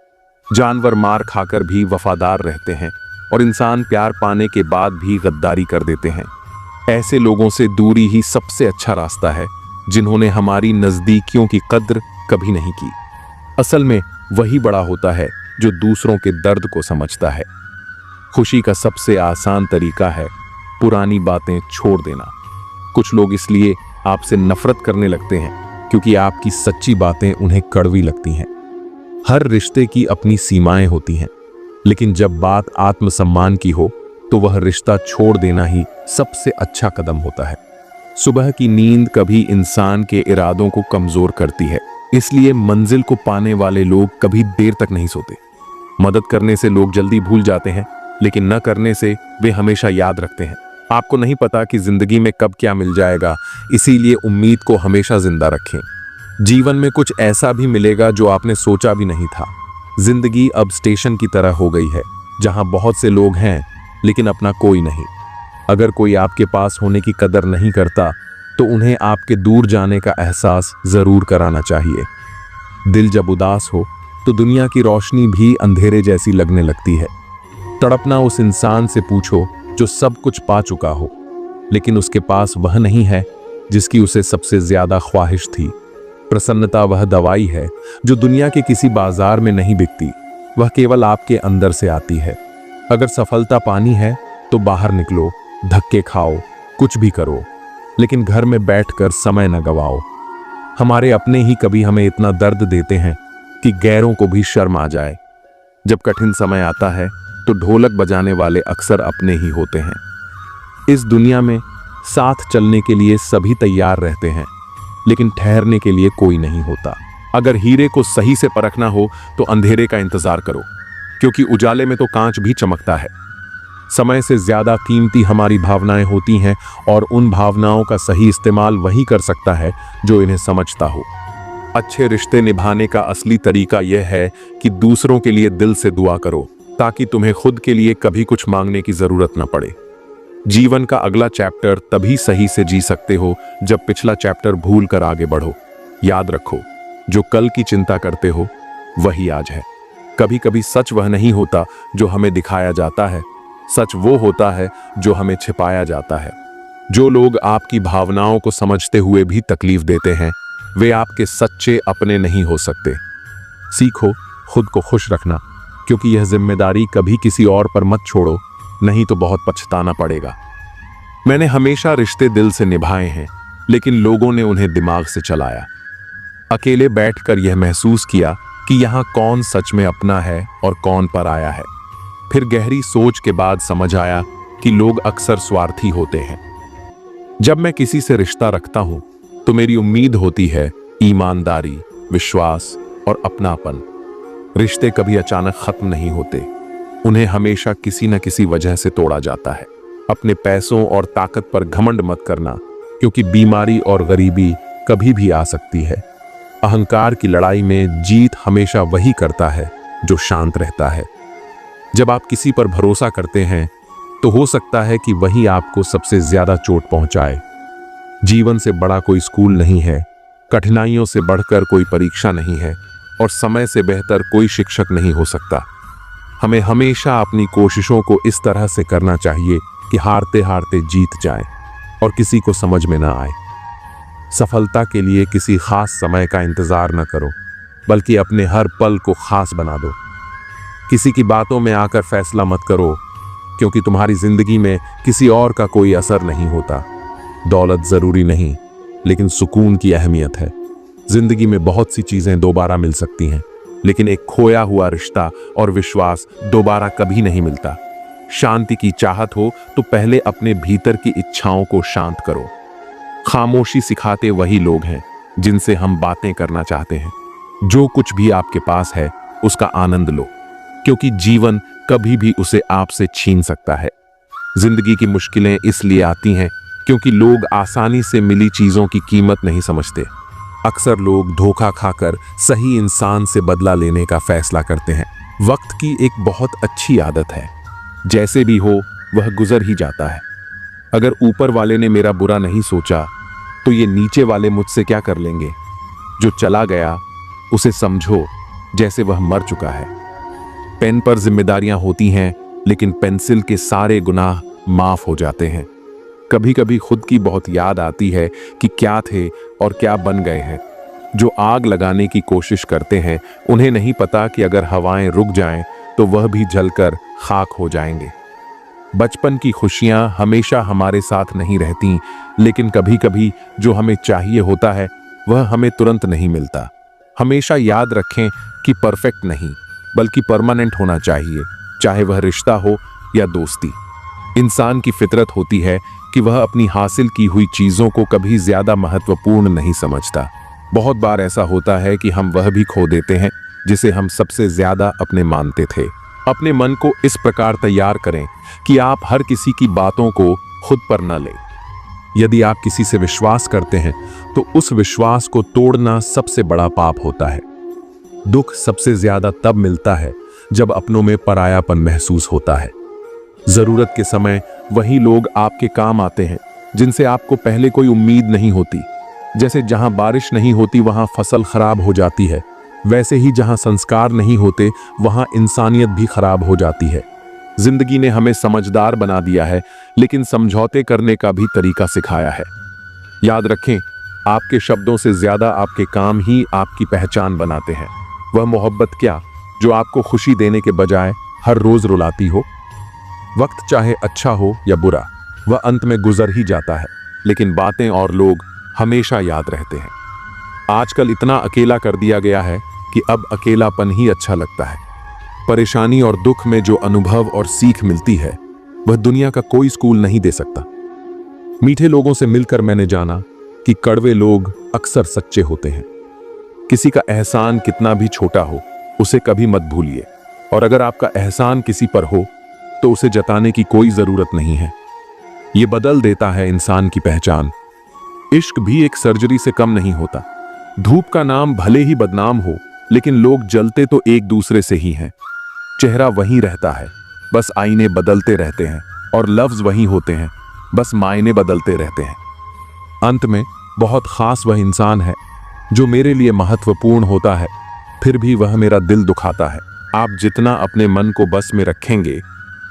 जानवर मार खाकर भी वफादार रहते हैं, और इंसान प्यार पाने के बाद भी गद्दारी कर देते हैं। ऐसे लोगों से दूरी ही सबसे अच्छा रास्ता है, जिन्होंने हमारी नजदीकियों की कद्र कभी नहीं की। असल में वही बड़ा होता है जो दूसरों के दर्द को समझता है। खुशी का सबसे आसान तरीका है पुरानी बातें छोड़ देना। कुछ लोग इसलिए आपसे नफरत करने लगते हैं क्योंकि आपकी सच्ची बातें उन्हें कड़वी लगती हैं। हर रिश्ते की अपनी सीमाएं होती हैं, लेकिन जब बात आत्मसम्मान की हो तो वह रिश्ता छोड़ देना ही सबसे अच्छा कदम होता है। सुबह की नींद कभी इंसान के इरादों को कमजोर करती है, इसलिए मंजिल को पाने वाले लोग कभी देर तक नहीं सोते। मदद करने से लोग जल्दी भूल जाते हैं, लेकिन न करने से वे हमेशा याद रखते हैं। आपको नहीं पता कि जिंदगी में कब क्या मिल जाएगा, इसीलिए उम्मीद को हमेशा जिंदा रखें। जीवन में कुछ ऐसा भी मिलेगा जो आपने सोचा भी नहीं था। जिंदगी अब स्टेशन की तरह हो गई है, जहां बहुत से लोग हैं लेकिन अपना कोई नहीं। अगर कोई आपके पास होने की कदर नहीं करता तो उन्हें आपके दूर जाने का एहसास जरूर कराना चाहिए। दिल जब उदास हो तो दुनिया की रोशनी भी अंधेरे जैसी लगने लगती है। तड़पना उस इंसान से पूछो जो सब कुछ पा चुका हो, लेकिन उसके पास वह नहीं है जिसकी उसे सबसे ज्यादा ख्वाहिश थी। प्रसन्नता वह दवाई है जो दुनिया के किसी बाजार में नहीं बिकती, वह केवल आपके अंदर से आती है। अगर सफलता पानी है तो बाहर निकलो, धक्के खाओ, कुछ भी करो, लेकिन घर में बैठकर समय न गवाओ। हमारे अपने ही कभी हमें इतना दर्द देते हैं कि गैरों को भी शर्म आ जाए। जब कठिन समय आता है तो ढोलक बजाने वाले अक्सर अपने ही होते हैं। इस दुनिया में साथ चलने के लिए सभी तैयार रहते हैं, लेकिन ठहरने के लिए कोई नहीं होता। अगर हीरे को सही से परखना हो तो अंधेरे का इंतजार करो, क्योंकि उजाले में तो कांच भी चमकता है। समय से ज्यादा कीमती हमारी भावनाएं होती हैं, और उन भावनाओं का सही इस्तेमाल वही कर सकता है जो इन्हें समझता हो। अच्छे रिश्ते निभाने का असली तरीका यह है कि दूसरों के लिए दिल से दुआ करो, ताकि तुम्हें खुद के लिए कभी कुछ मांगने की जरूरत न पड़े। जीवन का अगला चैप्टर तभी सही से जी सकते हो जब पिछला चैप्टर भूल कर आगे बढ़ो। याद रखो, जो कल की चिंता करते हो वही आज है। कभी कभी सच वह नहीं होता जो हमें दिखाया जाता है, सच वो होता है जो हमें छिपाया जाता है। जो लोग आपकी भावनाओं को समझते हुए भी तकलीफ देते हैं, वे आपके सच्चे अपने नहीं हो सकते। सीखो खुद को खुश रखना, क्योंकि यह जिम्मेदारी कभी किसी और पर मत छोड़ो, नहीं तो बहुत पछताना पड़ेगा। मैंने हमेशा रिश्ते दिल से निभाए हैं, लेकिन लोगों ने उन्हें दिमाग से चलाया। अकेले बैठकर यह महसूस किया कि यहाँ कौन सच में अपना है और कौन पराया है। फिर गहरी सोच के बाद समझ आया कि लोग अक्सर स्वार्थी होते हैं। जब मैं किसी से रिश्ता रखता हूं तो मेरी उम्मीद होती है ईमानदारी, विश्वास और अपनापन। रिश्ते कभी अचानक खत्म नहीं होते, उन्हें हमेशा किसी न किसी वजह से तोड़ा जाता है। अपने पैसों और ताकत पर घमंड मत करना, क्योंकि बीमारी और गरीबी कभी भी आ सकती है। अहंकार की लड़ाई में जीत हमेशा वही करता है जो शांत रहता है। जब आप किसी पर भरोसा करते हैं तो हो सकता है कि वही आपको सबसे ज्यादा चोट पहुंचाए। जीवन से बड़ा कोई स्कूल नहीं है, कठिनाइयों से बढ़कर कोई परीक्षा नहीं है, और समय से बेहतर कोई शिक्षक नहीं हो सकता। हमें हमेशा अपनी कोशिशों को इस तरह से करना चाहिए कि हारते हारते जीत जाए और किसी को समझ में ना आए। सफलता के लिए किसी खास समय का इंतजार न करो, बल्कि अपने हर पल को खास बना दो। किसी की बातों में आकर फैसला मत करो, क्योंकि तुम्हारी जिंदगी में किसी और का कोई असर नहीं होता। दौलत जरूरी नहीं, लेकिन सुकून की अहमियत है। जिंदगी में बहुत सी चीजें दोबारा मिल सकती हैं, लेकिन एक खोया हुआ रिश्ता और विश्वास दोबारा कभी नहीं मिलता। शांति की चाहत हो तो पहले अपने भीतर की इच्छाओं को शांत करो। खामोशी सिखाते वही लोग हैं जिनसे हम बातें करना चाहते हैं। जो कुछ भी आपके पास है उसका आनंद लो, क्योंकि जीवन कभी भी उसे आपसे छीन सकता है। जिंदगी की मुश्किलें इसलिए आती हैं क्योंकि लोग आसानी से मिली चीजों की कीमत नहीं समझते। अक्सर लोग धोखा खाकर सही इंसान से बदला लेने का फैसला करते हैं। वक्त की एक बहुत अच्छी आदत है, जैसे भी हो वह गुजर ही जाता है। अगर ऊपर वाले ने मेरा बुरा नहीं सोचा तो ये नीचे वाले मुझसे क्या कर लेंगे। जो चला गया उसे समझो जैसे वह मर चुका है। पेन पर जिम्मेदारियां होती हैं, लेकिन पेंसिल के सारे गुनाह माफ हो जाते हैं। कभी कभी खुद की बहुत याद आती है कि क्या थे और क्या बन गए हैं। जो आग लगाने की कोशिश करते हैं उन्हें नहीं पता कि अगर हवाएं रुक जाएं तो वह भी जलकर खाक हो जाएंगे। बचपन की खुशियां हमेशा हमारे साथ नहीं रहती, लेकिन कभी कभी जो हमें चाहिए होता है वह हमें तुरंत नहीं मिलता। हमेशा याद रखें कि परफेक्ट नहीं, बल्कि परमानेंट होना चाहिए, चाहे वह रिश्ता हो या दोस्ती। इंसान की फितरत होती है कि वह अपनी हासिल की हुई चीजों को कभी ज्यादा महत्वपूर्ण नहीं समझता। बहुत बार ऐसा होता है कि हम वह भी खो देते हैं जिसे हम सबसे ज्यादा अपने मानते थे। अपने मन को इस प्रकार तैयार करें कि आप हर किसी की बातों को खुद पर न लें। यदि आप किसी से विश्वास करते हैं तो उस विश्वास को तोड़ना सबसे बड़ा पाप होता है। दुख सबसे ज्यादा तब मिलता है जब अपनों में परायापन महसूस होता है। जरूरत के समय वही लोग आपके काम आते हैं जिनसे आपको पहले कोई उम्मीद नहीं होती। जैसे जहां बारिश नहीं होती वहां फसल खराब हो जाती है, वैसे ही जहां संस्कार नहीं होते वहां इंसानियत भी खराब हो जाती है। जिंदगी ने हमें समझदार बना दिया है, लेकिन समझौते करने का भी तरीका सिखाया है। याद रखें, आपके शब्दों से ज्यादा आपके काम ही आपकी पहचान बनाते हैं। वह मोहब्बत क्या जो आपको खुशी देने के बजाय हर रोज रुलाती हो। वक्त चाहे अच्छा हो या बुरा, वह अंत में गुजर ही जाता है, लेकिन बातें और लोग हमेशा याद रहते हैं। आजकल इतना अकेला कर दिया गया है कि अब अकेलापन ही अच्छा लगता है। परेशानी और दुख में जो अनुभव और सीख मिलती है वह दुनिया का कोई स्कूल नहीं दे सकता। मीठे लोगों से मिलकर मैंने जाना कि कड़वे लोग अक्सर सच्चे होते हैं। किसी का एहसान कितना भी छोटा हो, उसे कभी मत भूलिए, और अगर आपका एहसान किसी पर हो तो उसे जताने की कोई जरूरत नहीं है। यह बदल देता है इंसान की पहचान। इश्क भी एक सर्जरी से कम नहीं होता। धूप का नाम भले ही बदनाम हो, लेकिन लोग जलते तो एक दूसरे से ही हैं। चेहरा वही रहता है, बस आईने बदलते रहते हैं, और लफ्ज वही होते हैं, बस मायने बदलते रहते हैं। अंत में बहुत खास वह इंसान है जो मेरे लिए महत्वपूर्ण होता है, फिर भी वह मेरा दिल दुखाता है। आप जितना अपने मन को बस में रखेंगे,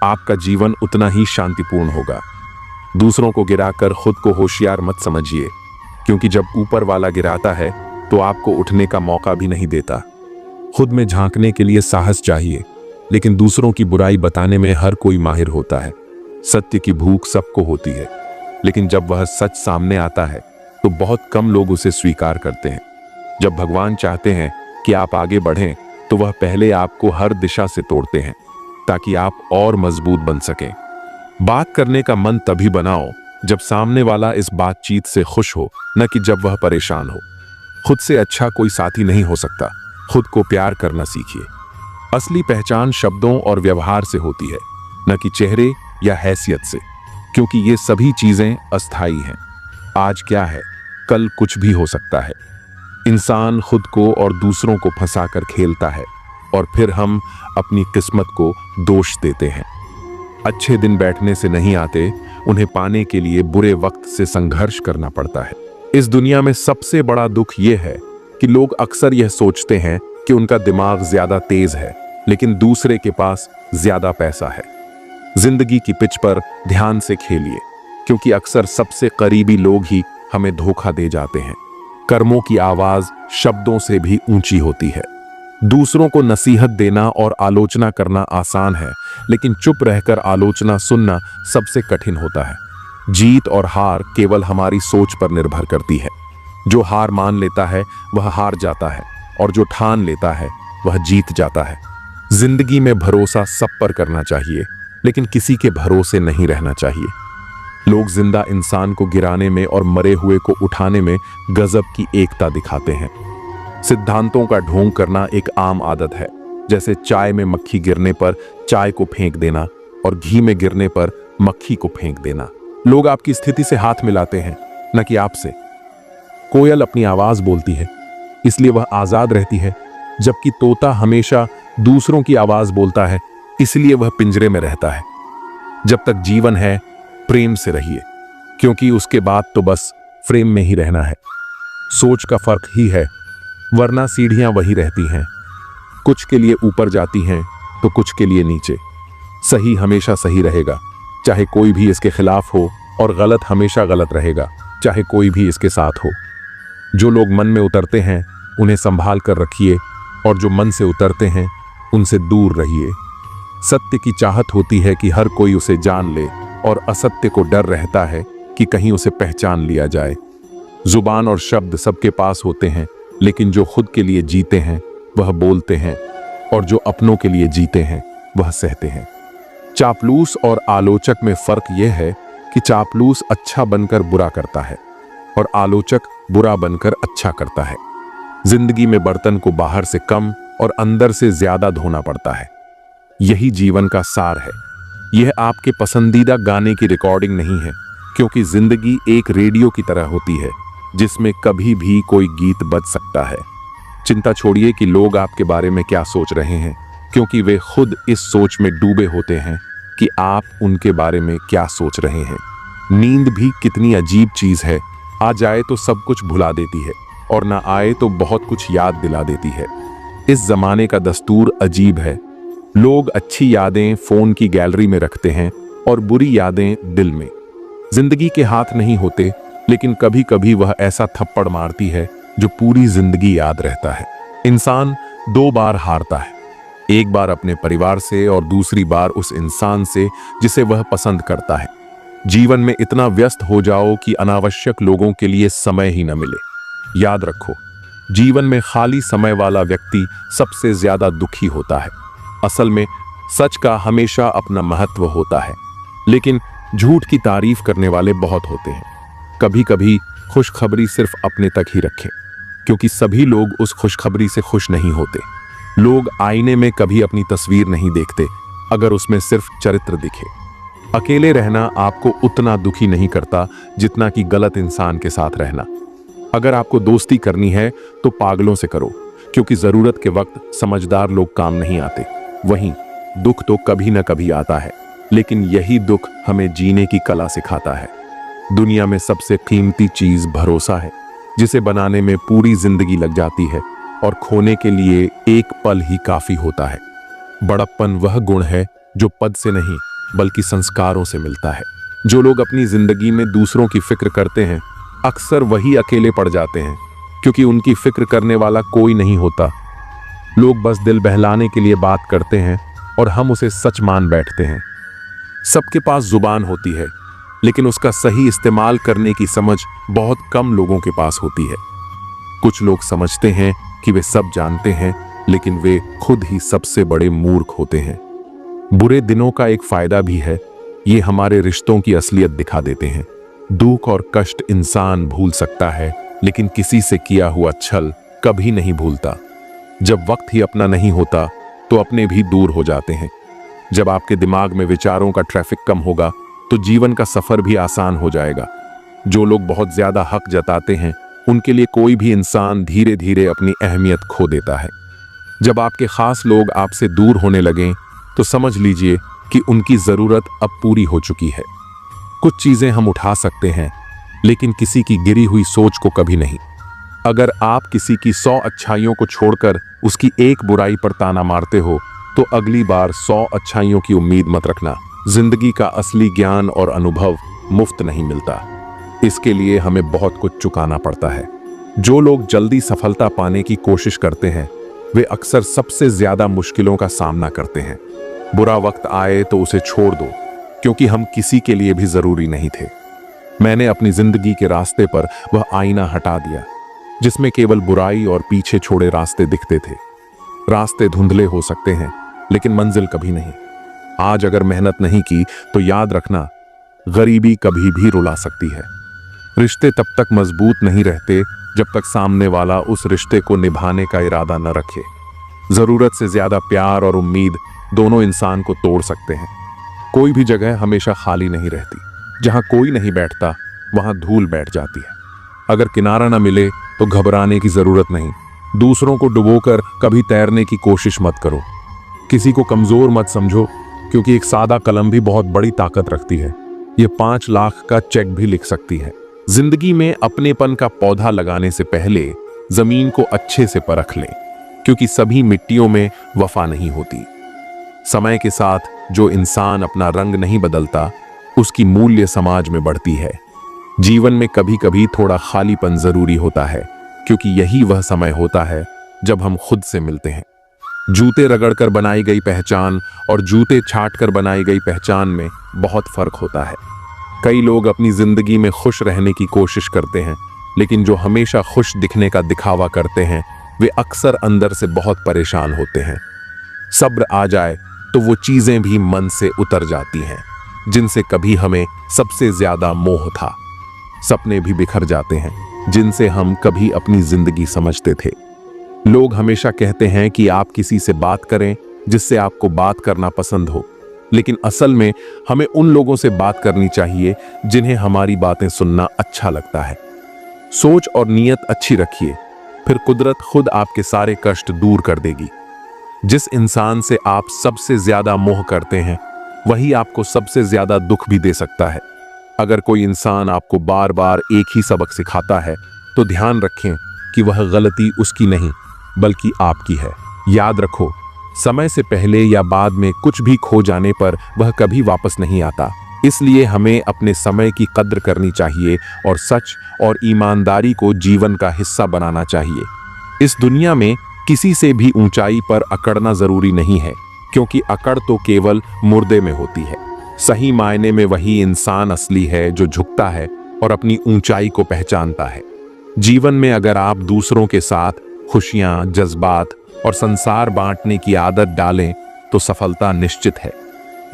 आपका जीवन उतना ही शांतिपूर्ण होगा। दूसरों को गिराकर खुद को होशियार मत समझिए, क्योंकि जब ऊपर वाला गिराता है तो आपको उठने का मौका भी नहीं देता। खुद में झांकने के लिए साहस चाहिए, लेकिन दूसरों की बुराई बताने में हर कोई माहिर होता है। सत्य की भूख सबको होती है, लेकिन जब वह सच सामने आता है तो बहुत कम लोग उसे स्वीकार करते हैं। जब भगवान चाहते हैं कि आप आगे बढ़ें, तो वह पहले आपको हर दिशा से तोड़ते हैं ताकि आप और मजबूत बन सकें। बात करने का मन तभी बनाओ जब सामने वाला इस बातचीत से खुश हो, न कि जब वह परेशान हो। खुद से अच्छा कोई साथी नहीं हो सकता। खुद को प्यार करना सीखिए। असली पहचान शब्दों और व्यवहार से होती है, न कि चेहरे या हैसियत से, क्योंकि ये सभी चीजें अस्थायी हैं। आज क्या है, कल कुछ भी हो सकता है। इंसान खुद को और दूसरों को फंसाकर खेलता है, और फिर हम अपनी किस्मत को दोष देते हैं। अच्छे दिन बैठने से नहीं आते, उन्हें पाने के लिए बुरे वक्त से संघर्ष करना पड़ता है। इस दुनिया में सबसे बड़ा दुख यह है कि लोग अक्सर यह सोचते हैं कि उनका दिमाग ज्यादा तेज है, लेकिन दूसरे के पास ज्यादा पैसा है। जिंदगी की पिच पर ध्यान से खेलिए, क्योंकि अक्सर सबसे करीबी लोग ही हमें धोखा दे जाते हैं। कर्मों की आवाज शब्दों से भी ऊंची होती है। दूसरों को नसीहत देना और आलोचना करना आसान है, लेकिन चुप रहकर आलोचना सुनना सबसे कठिन होता है। जीत और हार केवल हमारी सोच पर निर्भर करती है। जो हार मान लेता है वह हार जाता है, और जो ठान लेता है वह जीत जाता है। जिंदगी में भरोसा सब पर करना चाहिए, लेकिन किसी के भरोसे नहीं रहना चाहिए। लोग जिंदा इंसान को गिराने में और मरे हुए को उठाने में गजब की एकता दिखाते हैं। सिद्धांतों का ढोंग करना एक आम आदत है, जैसे चाय में मक्खी गिरने पर चाय को फेंक देना और घी में गिरने पर मक्खी को फेंक देना। लोग आपकी स्थिति से हाथ मिलाते हैं, न कि आपसे। कोयल अपनी आवाज बोलती है, इसलिए वह आजाद रहती है, जबकि तोता हमेशा दूसरों की आवाज बोलता है, इसलिए वह पिंजरे में रहता है। जब तक जीवन है, प्रेम से रहिए, क्योंकि उसके बाद तो बस फ्रेम में ही रहना है। सोच का फर्क ही है, वरना सीढ़ियां वही रहती हैं। कुछ के लिए ऊपर जाती हैं तो कुछ के लिए नीचे। सही हमेशा सही रहेगा, चाहे कोई भी इसके खिलाफ हो, और गलत हमेशा गलत रहेगा, चाहे कोई भी इसके साथ हो। जो लोग मन में उतरते हैं उन्हें संभाल कर रखिए, और जो मन से उतरते हैं उनसे दूर रहिए। सत्य की चाहत होती है कि हर कोई उसे जान ले, और असत्य को डर रहता है कि कहीं उसे पहचान लिया जाए। जुबान और शब्द सबके पास होते हैं, लेकिन जो खुद के लिए जीते हैं वह बोलते हैं, और जो अपनों के लिए जीते हैं वह सहते हैं। चापलूस और आलोचक में फर्क यह है कि चापलूस अच्छा बनकर बुरा करता है, और आलोचक बुरा बनकर अच्छा करता है। जिंदगी में बर्तन को बाहर से कम और अंदर से ज्यादा धोना पड़ता है। यही जीवन का सार है। यह आपके पसंदीदा गाने की रिकॉर्डिंग नहीं है, क्योंकि जिंदगी एक रेडियो की तरह होती है, जिसमें कभी भी कोई गीत बज सकता है। चिंता छोड़िए कि लोग आपके बारे में क्या सोच रहे हैं, क्योंकि वे खुद इस सोच में डूबे होते हैं कि आप उनके बारे में क्या सोच रहे हैं। नींद भी कितनी अजीब चीज है, आ जाए तो सब कुछ भुला देती है और ना आए तो बहुत कुछ याद दिला देती है। इस जमाने का दस्तूर अजीब है। लोग अच्छी यादें फोन की गैलरी में रखते हैं और बुरी यादें दिल में। जिंदगी के हाथ नहीं होते, लेकिन कभी कभी वह ऐसा थप्पड़ मारती है जो पूरी जिंदगी याद रहता है। इंसान 2 बार हारता है, एक बार अपने परिवार से और दूसरी बार उस इंसान से जिसे वह पसंद करता है। जीवन में इतना व्यस्त हो जाओ कि अनावश्यक लोगों के लिए समय ही न मिले। याद रखो, जीवन में खाली समय वाला व्यक्ति सबसे ज्यादा दुखी होता है। असल में सच का हमेशा अपना महत्व होता है, लेकिन झूठ की तारीफ करने वाले बहुत होते हैं। कभी कभी खुशखबरी सिर्फ अपने तक ही रखें, क्योंकि सभी लोग उस खुशखबरी से खुश नहीं होते। लोग आईने में कभी अपनी तस्वीर नहीं देखते अगर उसमें सिर्फ चरित्र दिखे। अकेले रहना आपको उतना दुखी नहीं करता जितना कि गलत इंसान के साथ रहना। अगर आपको दोस्ती करनी है तो पागलों से करो, क्योंकि जरूरत के वक्त समझदार लोग काम नहीं आते। वहीं दुख तो कभी न कभी आता है, लेकिन यही दुख हमें जीने की कला सिखाता है। दुनिया में सबसे कीमती चीज भरोसा है, जिसे बनाने में पूरी जिंदगी लग जाती है और खोने के लिए एक पल ही काफी होता है। बड़प्पन वह गुण है जो पद से नहीं बल्कि संस्कारों से मिलता है। जो लोग अपनी जिंदगी में दूसरों की फिक्र करते हैं अक्सर वही अकेले पड़ जाते हैं, क्योंकि उनकी फिक्र करने वाला कोई नहीं होता। लोग बस दिल बहलाने के लिए बात करते हैं और हम उसे सच मान बैठते हैं। सबके पास जुबान होती है, लेकिन उसका सही इस्तेमाल करने की समझ बहुत कम लोगों के पास होती है। कुछ लोग समझते हैं कि वे सब जानते हैं, लेकिन वे खुद ही सबसे बड़े मूर्ख होते हैं। बुरे दिनों का एक फायदा भी है, ये हमारे रिश्तों की असलियत दिखा देते हैं। दुख और कष्ट इंसान भूल सकता है, लेकिन किसी से किया हुआ छल कभी नहीं भूलता। जब वक्त ही अपना नहीं होता तो अपने भी दूर हो जाते हैं। जब आपके दिमाग में विचारों का ट्रैफिक कम होगा तो जीवन का सफर भी आसान हो जाएगा। जो लोग बहुत ज्यादा हक जताते हैं उनके लिए कोई भी इंसान धीरे धीरे अपनी अहमियत खो देता है। जब आपके खास लोग आपसे दूर होने लगें तो समझ लीजिए कि उनकी जरूरत अब पूरी हो चुकी है। कुछ चीजें हम उठा सकते हैं, लेकिन किसी की गिरी हुई सोच को कभी नहीं। अगर आप किसी की 100 अच्छाइयों को छोड़कर उसकी एक बुराई पर ताना मारते हो तो अगली बार 100 अच्छाइयों की उम्मीद मत रखना। जिंदगी का असली ज्ञान और अनुभव मुफ्त नहीं मिलता, इसके लिए हमें बहुत कुछ चुकाना पड़ता है। जो लोग जल्दी सफलता पाने की कोशिश करते हैं वे अक्सर सबसे ज्यादा मुश्किलों का सामना करते हैं। बुरा वक्त आए तो उसे छोड़ दो, क्योंकि हम किसी के लिए भी जरूरी नहीं थे। मैंने अपनी जिंदगी के रास्ते पर वह आईना हटा दिया जिसमें केवल बुराई और पीछे छोड़े रास्ते दिखते थे। रास्ते धुंधले हो सकते हैं, लेकिन मंजिल कभी नहीं। आज अगर मेहनत नहीं की तो याद रखना, गरीबी कभी भी रुला सकती है। रिश्ते तब तक मजबूत नहीं रहते जब तक सामने वाला उस रिश्ते को निभाने का इरादा न रखे। जरूरत से ज्यादा प्यार और उम्मीद दोनों इंसान को तोड़ सकते हैं। कोई भी जगह हमेशा खाली नहीं रहती। जहां कोई नहीं बैठता वहां धूल बैठ जाती है। अगर किनारा न मिले तो घबराने की जरूरत नहीं। दूसरों को डुबोकर कभी तैरने की कोशिश मत करो। किसी को कमजोर मत समझो, क्योंकि एक सादा कलम भी बहुत बड़ी ताकत रखती है। ये 5 लाख का चेक भी लिख सकती है। जिंदगी में अपनेपन का पौधा लगाने से पहले जमीन को अच्छे से परख लें, क्योंकि सभी मिट्टियों में वफा नहीं होती। समय के साथ जो इंसान अपना रंग नहीं बदलता उसकी मूल्य समाज में बढ़ती है। जीवन में कभी कभी थोड़ा खालीपन जरूरी होता है, क्योंकि यही वह समय होता है जब हम खुद से मिलते हैं। जूते रगड़कर बनाई गई पहचान और जूते छाटकर बनाई गई पहचान में बहुत फर्क होता है। कई लोग अपनी जिंदगी में खुश रहने की कोशिश करते हैं, लेकिन जो हमेशा खुश दिखने का दिखावा करते हैं वे अक्सर अंदर से बहुत परेशान होते हैं। सब्र आ जाए तो वो चीजें भी मन से उतर जाती हैं जिनसे कभी हमें सबसे ज्यादा मोह था। सपने भी बिखर जाते हैं जिनसे हम कभी अपनी जिंदगी समझते थे। लोग हमेशा कहते हैं कि आप किसी से बात करें जिससे आपको बात करना पसंद हो, लेकिन असल में हमें उन लोगों से बात करनी चाहिए जिन्हें हमारी बातें सुनना अच्छा लगता है। सोच और नीयत अच्छी रखिए, फिर कुदरत खुद आपके सारे कष्ट दूर कर देगी। जिस इंसान से आप सबसे ज्यादा मोह करते हैं वही आपको सबसे ज्यादा दुख भी दे सकता है। अगर कोई इंसान आपको बार बार एक ही सबक सिखाता है तो ध्यान रखें कि वह गलती उसकी नहीं बल्कि आपकी है। याद रखो, समय से पहले या बाद में कुछ भी खो जाने पर वह कभी वापस नहीं आता। इसलिए हमें अपने समय की कद्र करनी चाहिए और सच और ईमानदारी को जीवन का हिस्सा बनाना चाहिए। इस दुनिया में किसी से भी ऊंचाई पर अकड़ना जरूरी नहीं है, क्योंकि अकड़ तो केवल मुर्दे में होती है। सही मायने में वही इंसान असली है जो झुकता है और अपनी ऊंचाई को पहचानता है। जीवन में अगर आप दूसरों के साथ खुशियां, जज्बात और संसार बांटने की आदत डालें तो सफलता निश्चित है।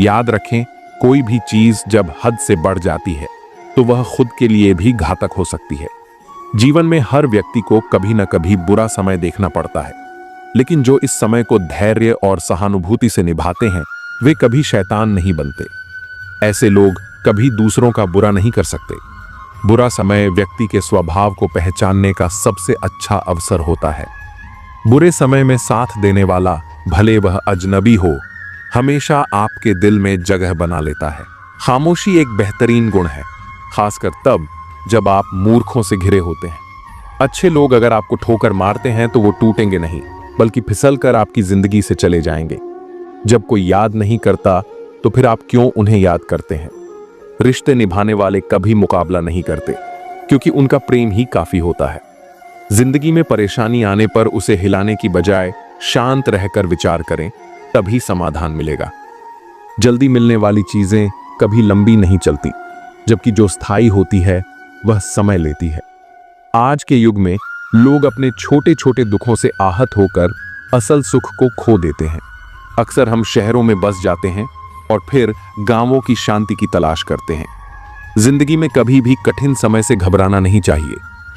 याद रखें, कोई भी चीज जब हद से बढ़ जाती है तो वह खुद के लिए भी घातक हो सकती है। जीवन में हर व्यक्ति को कभी न कभी बुरा समय देखना पड़ता है, लेकिन जो इस समय को धैर्य और सहानुभूति से निभाते हैं वे कभी शैतान नहीं बनते। ऐसे लोग कभी दूसरों का बुरा नहीं कर सकते। बुरा समय व्यक्ति के स्वभाव को पहचानने का सबसे अच्छा अवसर होता है। बुरे समय में साथ देने वाला, भले वह अजनबी हो, हमेशा आपके दिल में जगह बना लेता है। खामोशी एक बेहतरीन गुण है, खासकर तब जब आप मूर्खों से घिरे होते हैं। अच्छे लोग अगर आपको ठोकर मारते हैं तो वो टूटेंगे नहीं बल्कि फिसल कर आपकी जिंदगी से चले जाएंगे। जब कोई याद नहीं करता तो फिर आप क्यों उन्हें याद करते हैं? रिश्ते निभाने वाले कभी मुकाबला नहीं करते, क्योंकि उनका प्रेम ही काफी होता है। जिंदगी में परेशानी आने पर उसे हिलाने की बजाय शांत रहकर विचार करें, तभी समाधान मिलेगा। जल्दी मिलने वाली चीजें कभी लंबी नहीं चलती, जबकि जो स्थायी होती है वह समय लेती है। आज के युग में लोग अपने छोटे छोटे दुखों से आहत होकर असल सुख को खो देते हैं। अक्सर हम शहरों में बस जाते हैं और फिर गांवों की शांति की तलाश करते हैं। जिंदगी में कभी भी कठिन समय से घबराना नहीं चाहिए,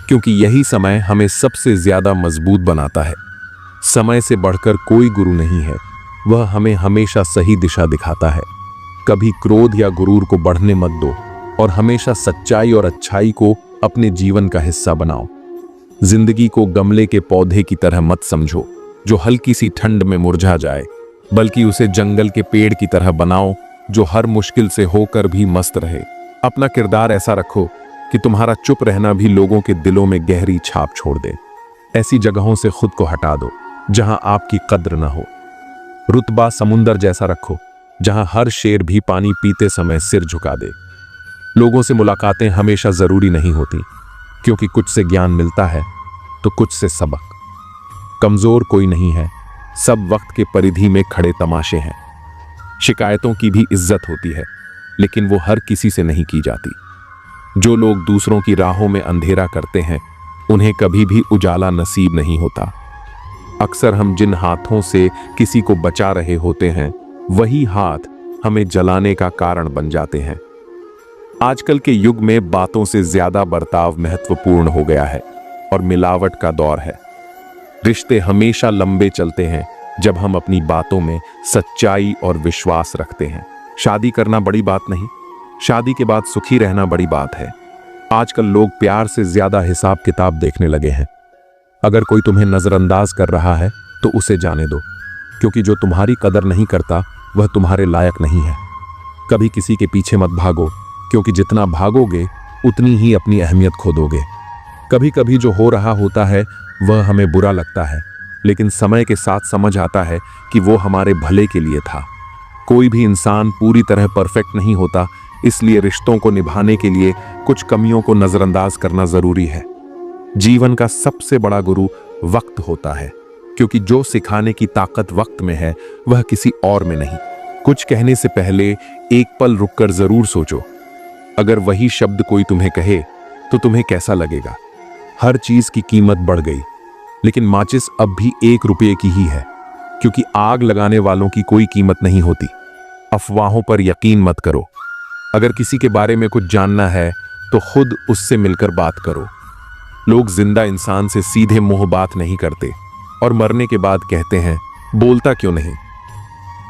क्योंकि यही समय हमें सबसे ज्यादा मजबूत बनाता है। समय से बढ़कर कोई गुरु नहीं है, वह हमें हमेशा सही दिशा दिखाता है। कभी क्रोध या गुरूर को बढ़ने मत दो और हमेशा सच्चाई और अच्छाई को अपने जीवन का हिस्सा बनाओ। जिंदगी को गमले के पौधे की तरह मत समझो जो हल्की सी ठंड में मुरझा जाए, बल्कि उसे जंगल के पेड़ की तरह बनाओ जो हर मुश्किल से होकर भी मस्त रहे। अपना किरदार ऐसा रखो कि तुम्हारा चुप रहना भी लोगों के दिलों में गहरी छाप छोड़ दे। ऐसी जगहों से खुद को हटा दो जहां आपकी कद्र न हो। रुतबा समुंदर जैसा रखो जहां हर शेर भी पानी पीते समय सिर झुका दे। लोगों से मुलाकातें हमेशा जरूरी नहीं होती, क्योंकि कुछ से ज्ञान मिलता है तो कुछ से सबक। कमजोर कोई नहीं है, सब वक्त के परिधि में खड़े तमाशे हैं। शिकायतों की भी इज्जत होती है, लेकिन वो हर किसी से नहीं की जाती। जो लोग दूसरों की राहों में अंधेरा करते हैं उन्हें कभी भी उजाला नसीब नहीं होता। अक्सर हम जिन हाथों से किसी को बचा रहे होते हैं वही हाथ हमें जलाने का कारण बन जाते हैं। आजकल के युग में बातों से ज्यादा बर्ताव महत्वपूर्ण हो गया है और मिलावट का दौर है। रिश्ते हमेशा लंबे चलते हैं जब हम अपनी बातों में सच्चाई और विश्वास रखते हैं। शादी करना बड़ी बात नहीं, शादी के बाद सुखी रहना बड़ी बात है। आजकल लोग प्यार से ज्यादा हिसाब किताब देखने लगे हैं। अगर कोई तुम्हें नजरअंदाज कर रहा है तो उसे जाने दो, क्योंकि जो तुम्हारी कदर नहीं करता वह तुम्हारे लायक नहीं है। कभी किसी के पीछे मत भागो, क्योंकि जितना भागोगे उतनी ही अपनी अहमियत खो दोगे। कभी कभी जो हो रहा होता है वह हमें बुरा लगता है, लेकिन समय के साथ समझ आता है कि वो हमारे भले के लिए था। कोई भी इंसान पूरी तरह परफेक्ट नहीं होता, इसलिए रिश्तों को निभाने के लिए कुछ कमियों को नजरअंदाज करना जरूरी है। जीवन का सबसे बड़ा गुरु वक्त होता है, क्योंकि जो सिखाने की ताकत वक्त में है वह किसी और में नहीं। कुछ कहने से पहले एक पल रुककर जरूर सोचो। अगर वही शब्द कोई तुम्हें कहे तो तुम्हें कैसा लगेगा? हर चीज की कीमत बढ़ गई, लेकिन माचिस अब भी 1 रुपये की ही है, क्योंकि आग लगाने वालों की कोई कीमत नहीं होती। अफवाहों पर यकीन मत करो। अगर किसी के बारे में कुछ जानना है तो खुद उससे मिलकर बात करो। लोग जिंदा इंसान से सीधे मुंह बात नहीं करते और मरने के बाद कहते हैं बोलता क्यों नहीं।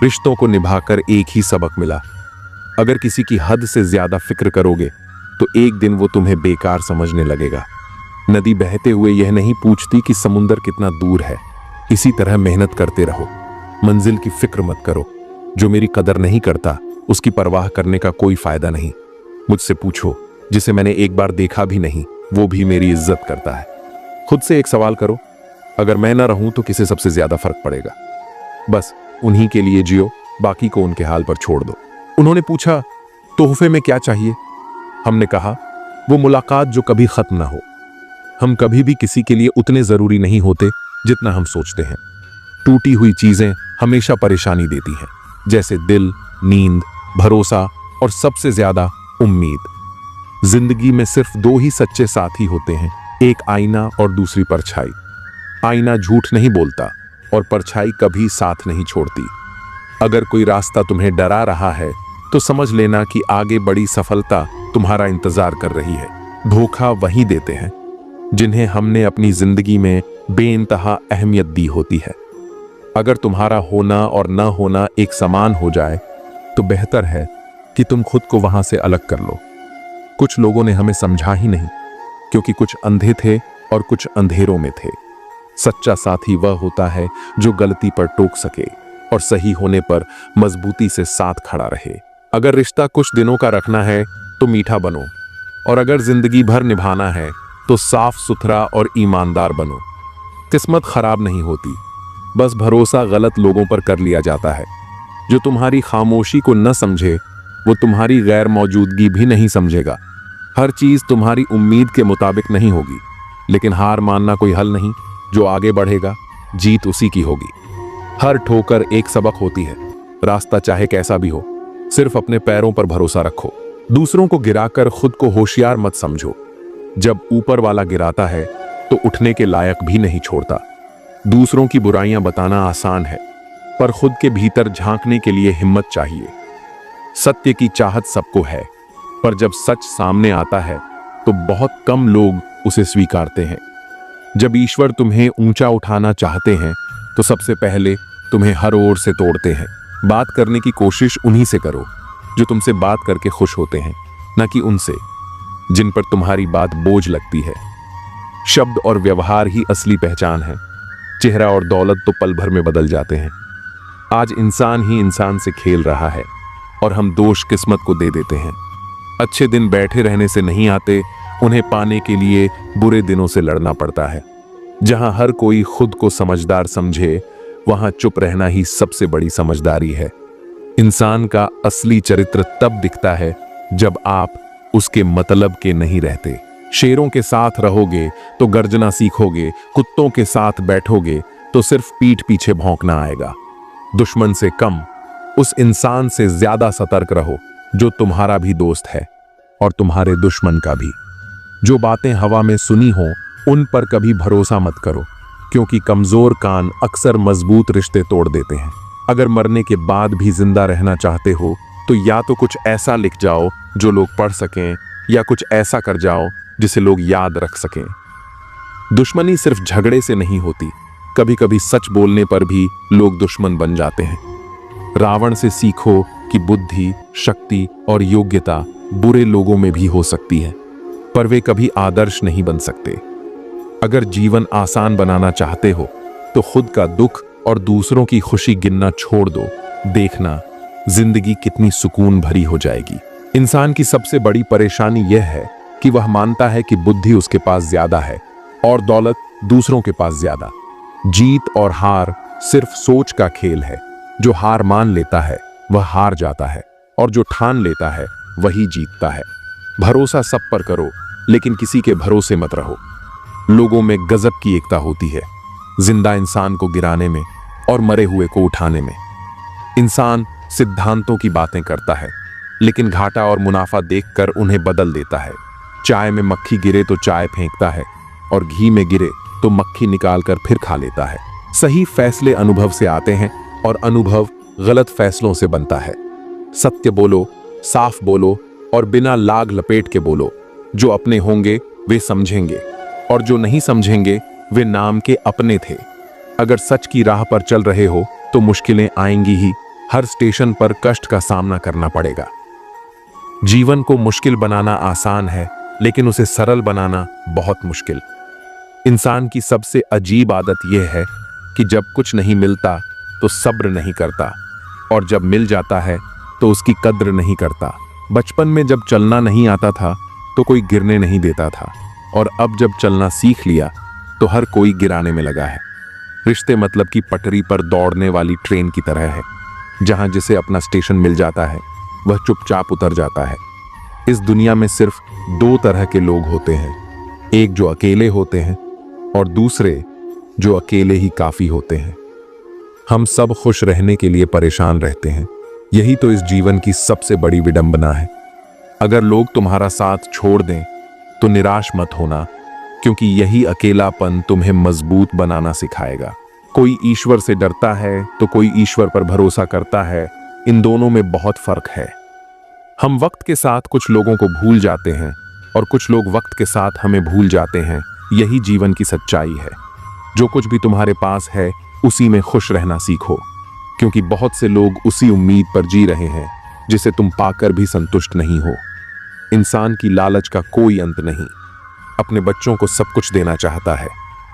रिश्तों को निभाकर एक ही सबक मिला, अगर किसी की हद से ज्यादा फिक्र करोगे तो एक दिन वो तुम्हें बेकार समझने लगेगा। नदी बहते हुए यह नहीं पूछती कि समुंदर कितना दूर है। इसी तरह मेहनत करते रहो, मंजिल की फिक्र मत करो। जो मेरी कदर नहीं करता उसकी परवाह करने का कोई फायदा नहीं। मुझसे पूछो, जिसे मैंने एक बार देखा भी नहीं वो भी मेरी इज्जत करता है। खुद से एक सवाल करो, अगर मैं ना रहूं तो किसे सबसे ज्यादा फर्क पड़ेगा? बस उन्हीं के लिए जियो, बाकी को उनके हाल पर छोड़ दो। उन्होंने पूछा, तोहफे में क्या चाहिए? हमने कहा, वो मुलाकात जो कभी खत्म ना हो। हम कभी भी किसी के लिए उतने जरूरी नहीं होते जितना हम सोचते हैं। टूटी हुई चीजें हमेशा परेशानी देती हैं, जैसे दिल, नींद, भरोसा और सबसे ज्यादा उम्मीद। जिंदगी में सिर्फ दो ही सच्चे साथी होते हैं, एक आईना और दूसरी परछाई। आईना झूठ नहीं बोलता और परछाई कभी साथ नहीं छोड़ती। अगर कोई रास्ता तुम्हें डरा रहा है तो समझ लेना कि आगे बड़ी सफलता तुम्हारा इंतजार कर रही है। धोखा वही देते हैं जिन्हें हमने अपनी जिंदगी में बेइंतहा अहमियत दी होती है। अगर तुम्हारा होना और न होना एक समान हो जाए तो बेहतर है कि तुम खुद को वहां से अलग कर लो। कुछ लोगों ने हमें समझा ही नहीं, क्योंकि कुछ अंधे थे और कुछ अंधेरों में थे। सच्चा साथी वह होता है जो गलती पर टोक सके और सही होने पर मजबूती से साथ खड़ा रहे। अगर रिश्ता कुछ दिनों का रखना है तो मीठा बनो, और अगर जिंदगी भर निभाना है तो साफ सुथरा और ईमानदार बनो। किस्मत खराब नहीं होती, बस भरोसा गलत लोगों पर कर लिया जाता है। जो तुम्हारी खामोशी को न समझे वो तुम्हारी गैर मौजूदगी भी नहीं समझेगा। हर चीज तुम्हारी उम्मीद के मुताबिक नहीं होगी, लेकिन हार मानना कोई हल नहीं। जो आगे बढ़ेगा जीत उसी की होगी। हर ठोकर एक सबक होती है। रास्ता चाहे कैसा भी हो, सिर्फ अपने पैरों पर भरोसा रखो। दूसरों को गिराकर खुद को होशियार मत समझो। जब ऊपर वाला गिराता है तो उठने के लायक भी नहीं छोड़ता। दूसरों की बुराइयां बताना आसान है, पर खुद के भीतर झांकने के लिए हिम्मत चाहिए। सत्य की चाहत सबको है, पर जब सच सामने आता है तो बहुत कम लोग उसे स्वीकारते हैं। जब ईश्वर तुम्हें ऊंचा उठाना चाहते हैं तो सबसे पहले तुम्हें हर ओर से तोड़ते हैं। बात करने की कोशिश उन्हीं से करो जो तुमसे बात करके खुश होते हैं, न कि उनसे जिन पर तुम्हारी बात बोझ लगती है। शब्द और व्यवहार ही असली पहचान है। चेहरा और दौलत तो पल भर में बदल जाते हैं। आज इंसान ही इंसान से खेल रहा है और हम दोष किस्मत को दे देते हैं। अच्छे दिन बैठे रहने से नहीं आते, उन्हें पाने के लिए बुरे दिनों से लड़ना पड़ता है। जहां हर कोई खुद को समझदार समझे, वहां चुप रहना ही सबसे बड़ी समझदारी है। इंसान का असली चरित्र तब दिखता है जब आप उसके मतलब के नहीं रहते। शेरों के साथ रहोगे तो गर्जना सीखोगे, कुत्तों के साथ बैठोगे तो सिर्फ पीठ पीछे भौंकना आएगा। दुश्मन से कम, उस इंसान से ज्यादा सतर्क रहो जो तुम्हारा भी दोस्त है और तुम्हारे दुश्मन का भी। जो बातें हवा में सुनी हो उन पर कभी भरोसा मत करो, क्योंकि कमजोर कान अक्सर मजबूत रिश्ते तोड़ देते हैं। अगर मरने के बाद भी जिंदा रहना चाहते हो तो या तो कुछ ऐसा लिख जाओ जो लोग पढ़ सकें, या कुछ ऐसा कर जाओ जिसे लोग याद रख सकें। दुश्मनी सिर्फ झगड़े से नहीं होती, कभी कभी सच बोलने पर भी लोग दुश्मन बन जाते हैं। रावण से सीखो कि बुद्धि, शक्ति और योग्यता बुरे लोगों में भी हो सकती है, पर वे कभी आदर्श नहीं बन सकते। अगर जीवन आसान बनाना चाहते हो तो खुद का दुख और दूसरों की खुशी गिनना छोड़ दो। देखना जिंदगी कितनी सुकून भरी हो जाएगी। इंसान की सबसे बड़ी परेशानी यह है कि वह मानता है कि बुद्धि उसके पास ज्यादा है और दौलत दूसरों के पास ज्यादा। जीत और हार सिर्फ सोच का खेल है। जो हार मान लेता है वह हार जाता है, और जो ठान लेता है वही जीतता है। भरोसा सब पर करो, लेकिन किसी के भरोसे मत रहो। लोगों में गजब की एकता होती है, जिंदा इंसान को गिराने में और मरे हुए को उठाने में। इंसान सिद्धांतों की बातें करता है, लेकिन घाटा और मुनाफा देखकर उन्हें बदल देता है। चाय में मक्खी गिरे तो चाय फेंकता है, और घी में गिरे तो मक्खी निकालकर फिर खा लेता है। सही फैसले अनुभव से आते हैं और अनुभव गलत फैसलों से बनता है। सत्य बोलो, साफ बोलो और बिना लाग लपेट के बोलो। जो अपने होंगे वे समझेंगे, और जो नहीं समझेंगे वे नाम के अपने थे। अगर सच की राह पर चल रहे हो तो मुश्किलें आएंगी ही। हर स्टेशन पर कष्ट का सामना करना पड़ेगा। जीवन को मुश्किल बनाना आसान है, लेकिन उसे सरल बनाना बहुत मुश्किल। इंसान की सबसे अजीब आदत यह है कि जब कुछ नहीं मिलता तो सब्र नहीं करता, और जब मिल जाता है तो उसकी कद्र नहीं करता। बचपन में जब चलना नहीं आता था तो कोई गिरने नहीं देता था, और अब जब चलना सीख लिया तो हर कोई गिराने में लगा है। रिश्ते मतलब की पटरी पर दौड़ने वाली ट्रेन की तरह है, जहां जिसे अपना स्टेशन मिल जाता है वह चुपचाप उतर जाता है। इस दुनिया में सिर्फ दो तरह के लोग होते हैं, एक जो अकेले होते हैं और दूसरे जो अकेले ही काफी होते हैं। हम सब खुश रहने के लिए परेशान रहते हैं, यही तो इस जीवन की सबसे बड़ी विडंबना है। अगर लोग तुम्हारा साथ छोड़ दें तो निराश मत होना, क्योंकि यही अकेलापन तुम्हें मजबूत बनाना सिखाएगा। कोई ईश्वर से डरता है तो कोई ईश्वर पर भरोसा करता है, इन दोनों में बहुत फर्क है। हम वक्त के साथ कुछ लोगों को भूल जाते हैं और कुछ लोग वक्त के साथ हमें भूल जाते हैं, यही जीवन की सच्चाई है। जो कुछ भी तुम्हारे पास है उसी में खुश रहना सीखो, क्योंकि बहुत से लोग उसी उम्मीद पर जी रहे हैं जिसे तुम पाकर भी संतुष्ट नहीं हो। इंसान की लालच का कोई अंत नहीं। अपने बच्चों को सब कुछ देना चाहता है,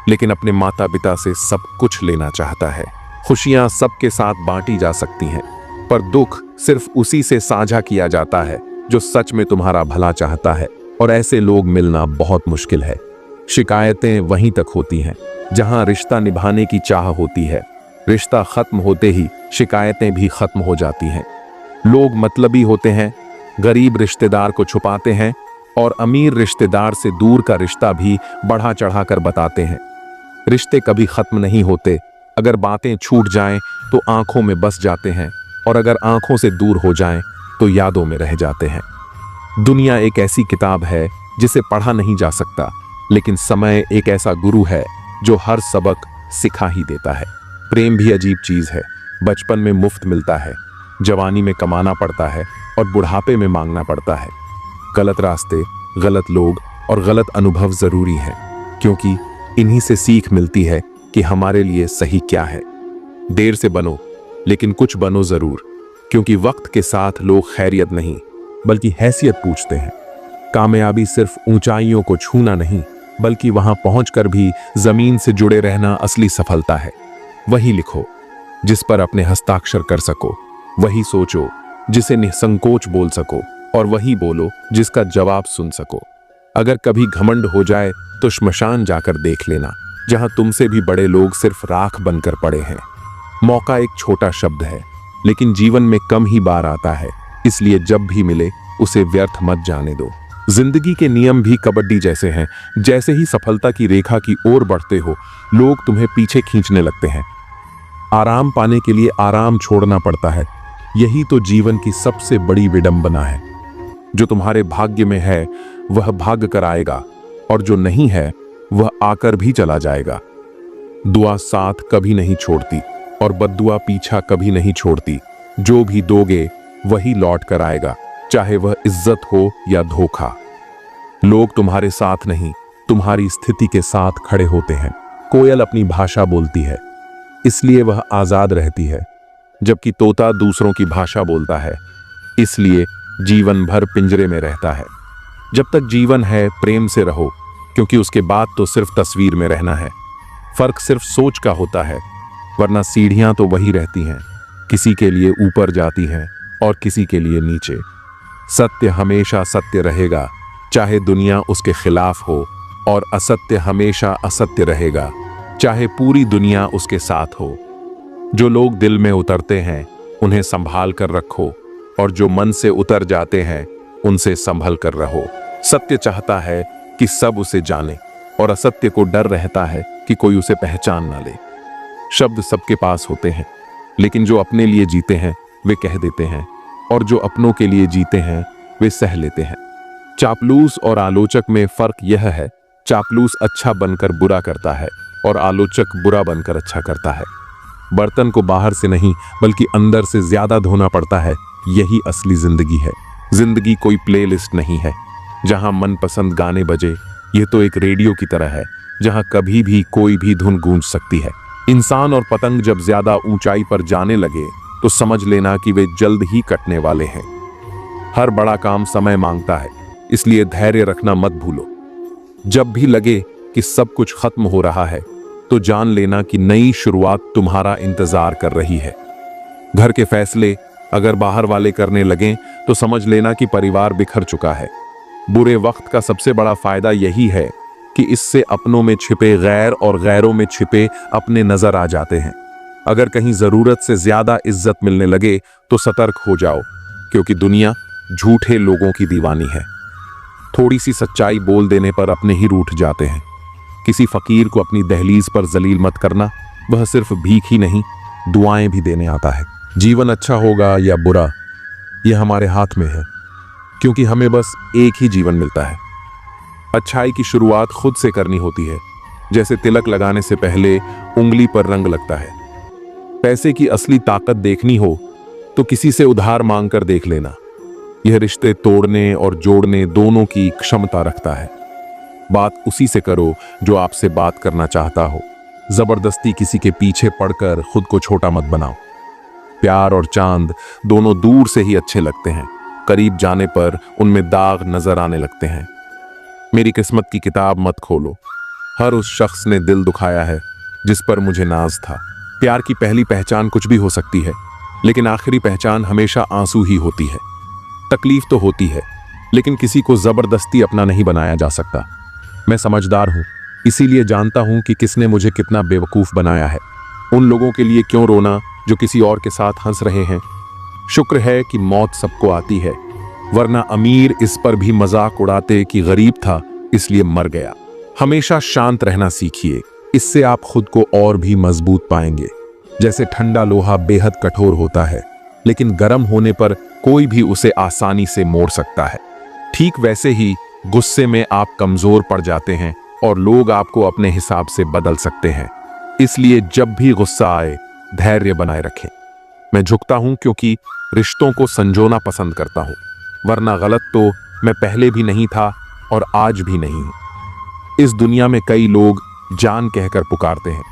लेकिन अपने माता पिता से सब कुछ लेना चाहता है। खुशियां सबके साथ बांटी जा सकती हैं, पर दुख सिर्फ उसी से साझा किया जाता है जो सच में तुम्हारा भला चाहता है, और ऐसे लोग मिलना बहुत मुश्किल है। शिकायतें वहीं तक होती हैं जहां रिश्ता निभाने की चाह होती है। रिश्ता खत्म होते ही शिकायतें भी खत्म हो जाती हैं। लोग मतलबी होते हैं, गरीब रिश्तेदार को छुपाते हैं और अमीर रिश्तेदार से दूर का रिश्ता भी बढ़ा चढ़ा कर बताते हैं। रिश्ते कभी खत्म नहीं होते। अगर बातें छूट जाएं तो आंखों में बस जाते हैं, और अगर आंखों से दूर हो जाएं तो यादों में रह जाते हैं। दुनिया एक ऐसी किताब है जिसे पढ़ा नहीं जा सकता, लेकिन समय एक ऐसा गुरु है जो हर सबक सिखा ही देता है। प्रेम भी अजीब चीज है। बचपन में मुफ्त मिलता है, जवानी में कमाना पड़ता है और बुढ़ापे में मांगना पड़ता है। गलत रास्ते, गलत लोग और गलत अनुभव जरूरी हैं, क्योंकि इन्हीं से सीख मिलती है कि हमारे लिए सही क्या है। देर से बनो, लेकिन कुछ बनो जरूर, क्योंकि वक्त के साथ लोग खैरियत नहीं बल्कि हैसियत पूछते हैं। कामयाबी सिर्फ ऊंचाइयों को छूना नहीं, बल्कि वहां पहुंचकर भी जमीन से जुड़े रहना असली सफलता है। वही लिखो जिस पर अपने हस्ताक्षर कर सको, वही सोचो जिसे निसंकोच बोल सको, और वही बोलो जिसका जवाब सुन सको। अगर कभी घमंड हो जाए तो श्मशान जाकर देख लेना, जहां तुमसे भी बड़े लोग सिर्फ राख बनकर पड़े हैं। मौका एक छोटा शब्द है, लेकिन जीवन में कम ही बार आता है, इसलिए जब भी मिले उसे व्यर्थ मत जाने दो। जिंदगी के नियम भी कबड्डी जैसे हैं। जैसे ही सफलता की रेखा की ओर बढ़ते हो, लोग तुम्हें पीछे खींचने लगते हैं। आराम पाने के लिए आराम छोड़ना पड़ता है। यही तो जीवन की सबसे बड़ी विडंबना है। जो तुम्हारे भाग्य में है वह भाग कर आएगा, और जो नहीं है वह आकर भी चला जाएगा। दुआ साथ कभी नहीं छोड़ती और बद्दुआ पीछा कभी नहीं छोड़ती। जो भी दोगे वही लौट कर आएगा, चाहे वह इज्जत हो या धोखा। लोग तुम्हारे साथ नहीं, तुम्हारी स्थिति के साथ खड़े होते हैं। कोयल अपनी भाषा बोलती है, इसलिए वह आजाद रहती है, जबकि तोता दूसरों की भाषा बोलता है, इसलिए जीवन भर पिंजरे में रहता है। जब तक जीवन है प्रेम से रहो, क्योंकि उसके बाद तो सिर्फ तस्वीर में रहना है। फर्क सिर्फ सोच का होता है, वरना सीढ़ियां तो वही रहती हैं, किसी के लिए ऊपर जाती हैं और किसी के लिए नीचे। सत्य हमेशा सत्य रहेगा, चाहे दुनिया उसके खिलाफ हो, और असत्य हमेशा असत्य रहेगा, चाहे पूरी दुनिया उसके साथ हो। जो लोग दिल में उतरते हैं उन्हें संभाल कर रखो, और जो मन से उतर जाते हैं उनसे संभल कर रहो। सत्य चाहता है कि सब उसे जाने, और असत्य को डर रहता है कि कोई उसे पहचान ना ले। शब्द सबके पास होते हैं, लेकिन जो अपने लिए जीते हैं वे कह देते हैं, और जो अपनों के लिए जीते हैं वे सह लेते हैं। चापलूस और आलोचक में फर्क यह है, चापलूस अच्छा बनकर बुरा करता है और आलोचक बुरा बनकर अच्छा करता है। बर्तन को बाहर से नहीं बल्कि अंदर से ज्यादा धोना पड़ता है, यही असली जिंदगी है। जिंदगी कोई प्लेलिस्ट नहीं है जहां मनपसंद गाने बजे। यह तो एक रेडियो की तरह है जहां कभी भी कोई भी धुन गूंज सकती है। इंसान और पतंग जब ज्यादा ऊंचाई पर जाने लगे तो समझ लेना कि वे जल्द ही कटने वाले हैं। हर बड़ा काम समय मांगता है, इसलिए धैर्य रखना मत भूलो। जब भी लगे कि सब कुछ खत्म हो रहा है तो जान लेना कि नई शुरुआत तुम्हारा इंतजार कर रही है। घर के फैसले अगर बाहर वाले करने लगें तो समझ लेना कि परिवार बिखर चुका है। बुरे वक्त का सबसे बड़ा फायदा यही है कि इससे अपनों में छिपे गैर और गैरों में छिपे अपने नजर आ जाते हैं। अगर कहीं जरूरत से ज्यादा इज्जत मिलने लगे तो सतर्क हो जाओ, क्योंकि दुनिया झूठे लोगों की दीवानी है। थोड़ी सी सच्चाई बोल देने पर अपने ही रूठ जाते हैं। किसी फकीर को अपनी दहलीज पर जलील मत करना, वह सिर्फ भीख ही नहीं दुआएं भी देने आता है। जीवन अच्छा होगा या बुरा यह हमारे हाथ में है, क्योंकि हमें बस एक ही जीवन मिलता है। अच्छाई की शुरुआत खुद से करनी होती है, जैसे तिलक लगाने से पहले उंगली पर रंग लगता है। पैसे की असली ताकत देखनी हो तो किसी से उधार मांगकर देख लेना। यह रिश्ते तोड़ने और जोड़ने दोनों की क्षमता रखता है। बात उसी से करो जो आपसे बात करना चाहता हो। जबरदस्ती किसी के पीछे पड़कर खुद को छोटा मत बनाओ। प्यार और चांद दोनों दूर से ही अच्छे लगते हैं, करीब जाने पर उनमें दाग नजर आने लगते हैं। मेरी किस्मत की किताब मत खोलो। हर उस शख्स ने दिल दुखाया है जिस पर मुझे नाज था। प्यार की पहली पहचान कुछ भी हो सकती है, लेकिन आखिरी पहचान हमेशा आंसू ही होती है। तकलीफ तो होती है, लेकिन किसी को जबरदस्ती अपना नहीं बनाया जा सकता। मैं समझदार हूं, इसीलिए जानता हूं कि किसने मुझे कितना बेवकूफ बनाया है। उन लोगों के लिए क्यों रोना जो किसी और के साथ हंस रहे हैं। शुक्र है कि मौत सबको आती है, वरना अमीर इस पर भी मजाक उड़ाते कि गरीब था इसलिए मर गया। हमेशा शांत रहना सीखिए, इससे आप खुद को और भी मजबूत पाएंगे। जैसे ठंडा लोहा बेहद कठोर होता है, लेकिन गर्म होने पर कोई भी उसे आसानी से मोड़ सकता है। ठीक वैसे ही गुस्से में आप कमजोर पड़ जाते हैं और लोग आपको अपने हिसाब से बदल सकते हैं। इसलिए जब भी गुस्सा आए धैर्य बनाए रखें। मैं झुकता हूं क्योंकि रिश्तों को संजोना पसंद करता हूं, वरना गलत तो मैं पहले भी नहीं था और आज भी नहीं हूं। इस दुनिया में कई लोग जान कहकर पुकारते हैं,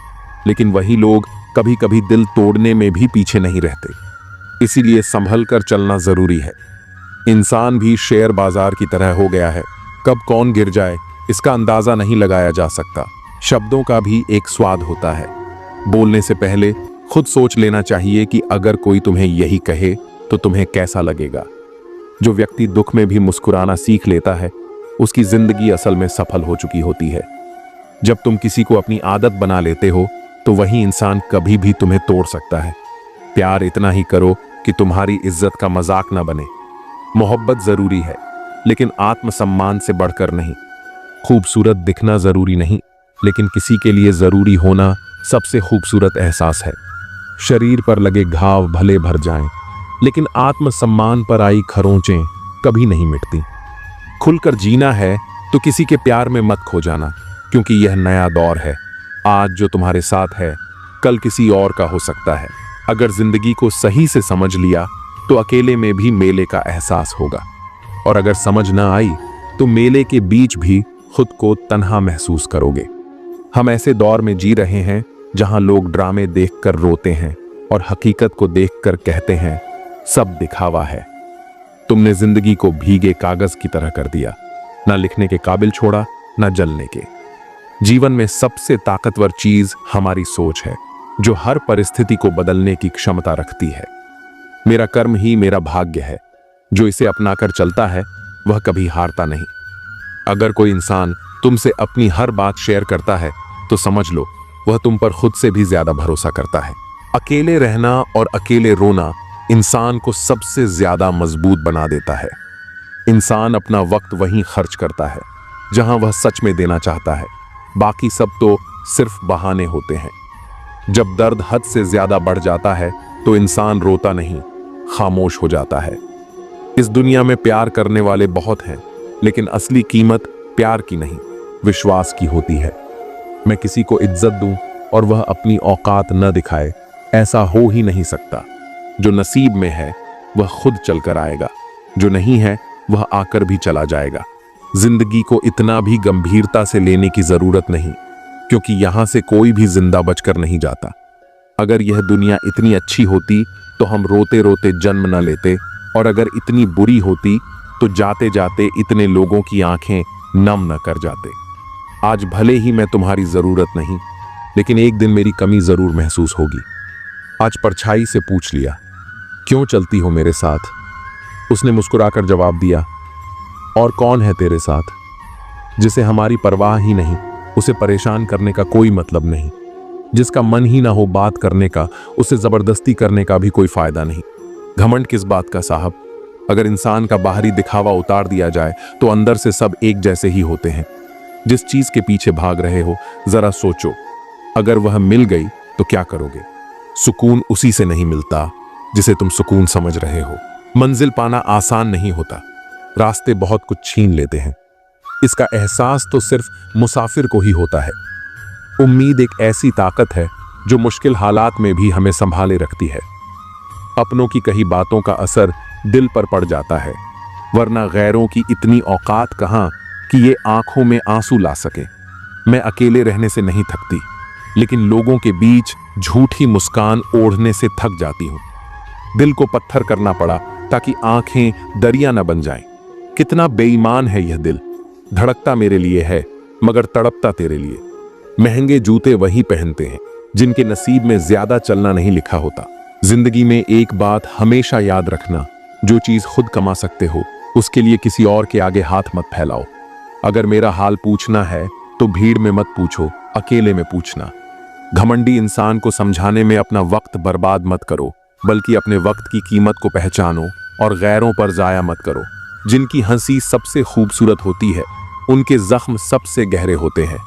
लेकिन वही लोग कभी कभी दिल तोड़ने में भी पीछे नहीं रहते। इसीलिए संभल कर चलना जरूरी है। इंसान भी शेयर बाजार की तरह हो गया है, कब कौन गिर जाए इसका अंदाजा नहीं लगाया जा सकता। शब्दों का भी एक स्वाद होता है। बोलने से पहले खुद सोच लेना चाहिए कि अगर कोई तुम्हें यही कहे तो तुम्हें कैसा लगेगा। जो व्यक्ति दुख में भी मुस्कुराना सीख लेता है उसकी जिंदगी असल में सफल हो चुकी होती है। जब तुम किसी को अपनी आदत बना लेते हो तो वही इंसान कभी भी तुम्हें तोड़ सकता है। प्यार इतना ही करो कि तुम्हारी इज्जत का मजाक ना बने। मोहब्बत जरूरी है, लेकिन आत्मसम्मान से बढ़कर नहीं। खूबसूरत दिखना जरूरी नहीं, लेकिन किसी के लिए जरूरी होना सबसे खूबसूरत एहसास है। शरीर पर लगे घाव भले भर जाएं, लेकिन आत्मसम्मान पर आई खरोंचें कभी नहीं मिटती। खुलकर जीना है तो किसी के प्यार में मत खो जाना, क्योंकि यह नया दौर है। आज जो तुम्हारे साथ है कल किसी और का हो सकता है। अगर जिंदगी को सही से समझ लिया तो अकेले में भी मेले का एहसास होगा, और अगर समझ ना आई तो मेले के बीच भी खुद को तन्हा महसूस करोगे। हम ऐसे दौर में जी रहे हैं जहां लोग ड्रामे देखकर रोते हैं और हकीकत को देखकर कहते हैं सब दिखावा है। तुमने जिंदगी को भीगे कागज की तरह कर दिया, ना लिखने के काबिल छोड़ा ना जलने के। जीवन में सबसे ताकतवर चीज हमारी सोच है, जो हर परिस्थिति को बदलने की क्षमता रखती है। मेरा कर्म ही मेरा भाग्य है, जो इसे अपनाकर चलता है वह कभी हारता नहीं। अगर कोई इंसान तुमसे अपनी हर बात शेयर करता है तो समझ लो वह तुम पर खुद से भी ज्यादा भरोसा करता है। अकेले रहना और अकेले रोना इंसान को सबसे ज्यादा मजबूत बना देता है। इंसान अपना वक्त वहीं खर्च करता है जहां वह सच में देना चाहता है, बाकी सब तो सिर्फ बहाने होते हैं। जब दर्द हद से ज्यादा बढ़ जाता है तो इंसान रोता नहीं, खामोश हो जाता है। इस दुनिया में प्यार करने वाले बहुत हैं, लेकिन असली कीमत प्यार की नहीं, विश्वास की होती है। मैं किसी को इज्जत दूं और वह अपनी औकात न दिखाए, ऐसा हो ही नहीं सकता। जो नसीब में है वह खुद चलकर आएगा, जो नहीं है वह आकर भी चला जाएगा। जिंदगी को इतना भी गंभीरता से लेने की जरूरत नहीं, क्योंकि यहां से कोई भी जिंदा बचकर नहीं जाता। अगर यह दुनिया इतनी अच्छी होती तो हम रोते रोते जन्म न लेते, और अगर इतनी बुरी होती तो जाते जाते इतने लोगों की आंखें नम न कर जाते। आज भले ही मैं तुम्हारी जरूरत नहीं, लेकिन एक दिन मेरी कमी जरूर महसूस होगी। आज परछाई से पूछ लिया, क्यों चलती हो मेरे साथ? उसने मुस्कुराकर जवाब दिया, और कौन है तेरे साथ? जिसे हमारी परवाह ही नहीं, उसे परेशान करने का कोई मतलब नहीं। जिसका मन ही ना हो बात करने का, उसे जबरदस्ती करने का भी कोई फायदा नहीं। घमंड किस बात का साहब? अगर इंसान का बाहरी दिखावा उतार दिया जाए तो अंदर से सब एक जैसे ही होते हैं। जिस चीज के पीछे भाग रहे हो जरा सोचो, अगर वह मिल गई तो क्या करोगे? सुकून उसी से नहीं मिलता जिसे तुम सुकून समझ रहे हो। मंजिल पाना आसान नहीं होता, रास्ते बहुत कुछ छीन लेते हैं। इसका एहसास तो सिर्फ मुसाफिर को ही होता है। उम्मीद एक ऐसी ताकत है जो मुश्किल हालात में भी हमें संभाले रखती है। अपनों की कही बातों का असर दिल पर पड़ जाता है, वरना गैरों की इतनी औकात कहां कि ये आंखों में आंसू ला सके। मैं अकेले रहने से नहीं थकती, लेकिन लोगों के बीच झूठी मुस्कान ओढ़ने से थक जाती हूं। दिल को पत्थर करना पड़ा ताकि आंखें दरिया न बन जाएं। कितना बेईमान है यह दिल, धड़कता मेरे लिए है मगर तड़पता तेरे लिए। महंगे जूते वही पहनते हैं जिनके नसीब में ज्यादा चलना नहीं लिखा होता। जिंदगी में एक बात हमेशा याद रखना, जो चीज खुद कमा सकते हो उसके लिए किसी और के आगे हाथ मत फैलाओ। अगर मेरा हाल पूछना है तो भीड़ में मत पूछो, अकेले में पूछना। घमंडी इंसान को समझाने में अपना वक्त बर्बाद मत करो, बल्कि अपने वक्त की कीमत को पहचानो और गैरों पर जाया मत करो। जिनकी हंसी सबसे खूबसूरत होती है, उनके जख्म सबसे गहरे होते हैं।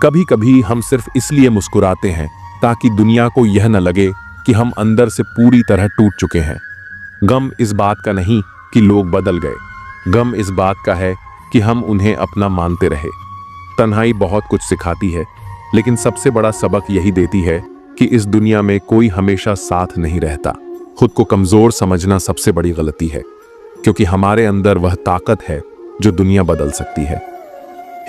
कभी कभी हम सिर्फ इसलिए मुस्कुराते हैं ताकि दुनिया को यह न लगे कि हम अंदर से पूरी तरह टूट चुके हैं। गम इस बात का नहीं कि लोग बदल गए, गम इस बात का है कि हम उन्हें अपना मानते रहे। तन्हाई बहुत कुछ सिखाती है, लेकिन सबसे बड़ा सबक यही देती है कि इस दुनिया में कोई हमेशा साथ नहीं रहता। खुद को कमजोर समझना सबसे बड़ी गलती है, क्योंकि हमारे अंदर वह ताकत है जो दुनिया बदल सकती है।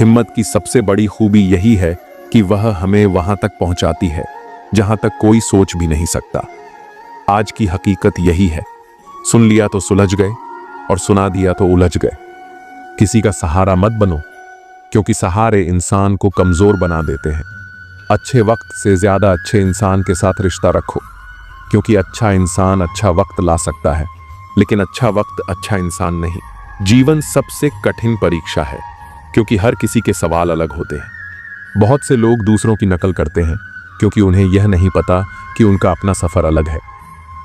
हिम्मत की सबसे बड़ी खूबी यही है कि वह हमें वहां तक पहुंचाती है जहां तक कोई सोच भी नहीं सकता। आज की हकीकत यही है, सुन लिया तो सुलझ गए और सुना दिया तो उलझ गए। किसी का सहारा मत बनो, क्योंकि सहारे इंसान को कमजोर बना देते हैं। अच्छे वक्त से ज्यादा अच्छे इंसान के साथ रिश्ता रखो, क्योंकि अच्छा इंसान अच्छा वक्त ला सकता है, लेकिन अच्छा वक्त अच्छा इंसान नहीं। जीवन सबसे कठिन परीक्षा है, क्योंकि हर किसी के सवाल अलग होते हैं। बहुत से लोग दूसरों की नकल करते हैं क्योंकि उन्हें यह नहीं पता कि उनका अपना सफर अलग है।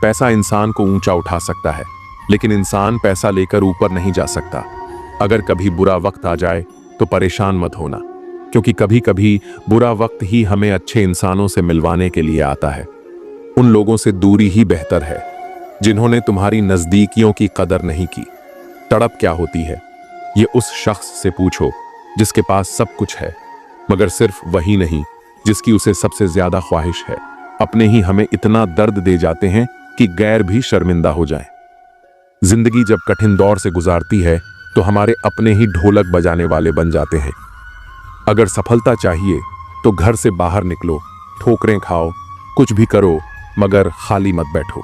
पैसा इंसान को ऊंचा उठा सकता है, लेकिन इंसान पैसा लेकर ऊपर नहीं जा सकता। अगर कभी बुरा वक्त आ जाए तो परेशान मत होना, क्योंकि कभी कभी बुरा वक्त ही हमें अच्छे इंसानों से मिलवाने के लिए आता है। उन लोगों से दूरी ही बेहतर है जिन्होंने तुम्हारी नजदीकियों की कदर नहीं की। तड़प क्या होती है, ये उस शख्स से पूछो जिसके पास सब कुछ है, मगर सिर्फ वही नहीं जिसकी उसे सबसे ज्यादा ख्वाहिश है। अपने ही हमें इतना दर्द दे जाते हैं कि गैर भी शर्मिंदा हो जाए। जिंदगी जब कठिन दौर से गुजारती है तो हमारे अपने ही ढोलक बजाने वाले बन जाते हैं। अगर सफलता चाहिए तो घर से बाहर निकलो, ठोकरें खाओ, कुछ भी करो, मगर खाली मत बैठो।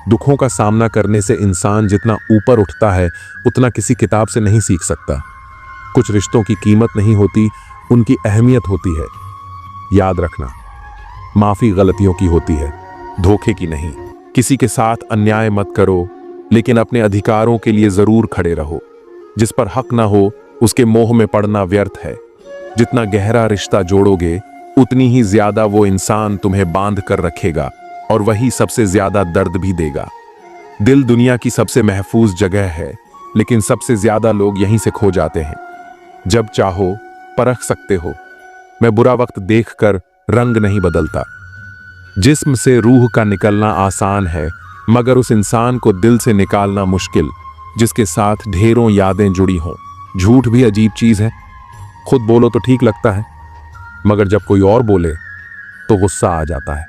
दुखों का सामना करने से इंसान जितना ऊपर उठता है उतना किसी किताब से नहीं सीख सकता। कुछ रिश्तों की कीमत नहीं होती, उनकी अहमियत होती है। याद रखना, माफी गलतियों की होती है, धोखे की नहीं। किसी के साथ अन्याय मत करो, लेकिन अपने अधिकारों के लिए जरूर खड़े रहो। जिस पर हक ना हो उसके मोह में पड़ना व्यर्थ है। जितना गहरा रिश्ता जोड़ोगे उतनी ही ज्यादा वो इंसान तुम्हें बांध कर रखेगा, और वही सबसे ज्यादा दर्द भी देगा। दिल दुनिया की सबसे महफूज जगह है, लेकिन सबसे ज्यादा लोग यहीं से खो जाते हैं। जब चाहो परख सकते हो। मैं बुरा वक्त देखकर रंग नहीं बदलता। जिस्म से रूह का निकलना आसान है, मगर उस इंसान को दिल से निकालना मुश्किल जिसके साथ ढेरों यादें जुड़ी हों। झूठ भी अजीब चीज है, खुद बोलो तो ठीक लगता है, मगर जब कोई और बोले तो गुस्सा आ जाता है।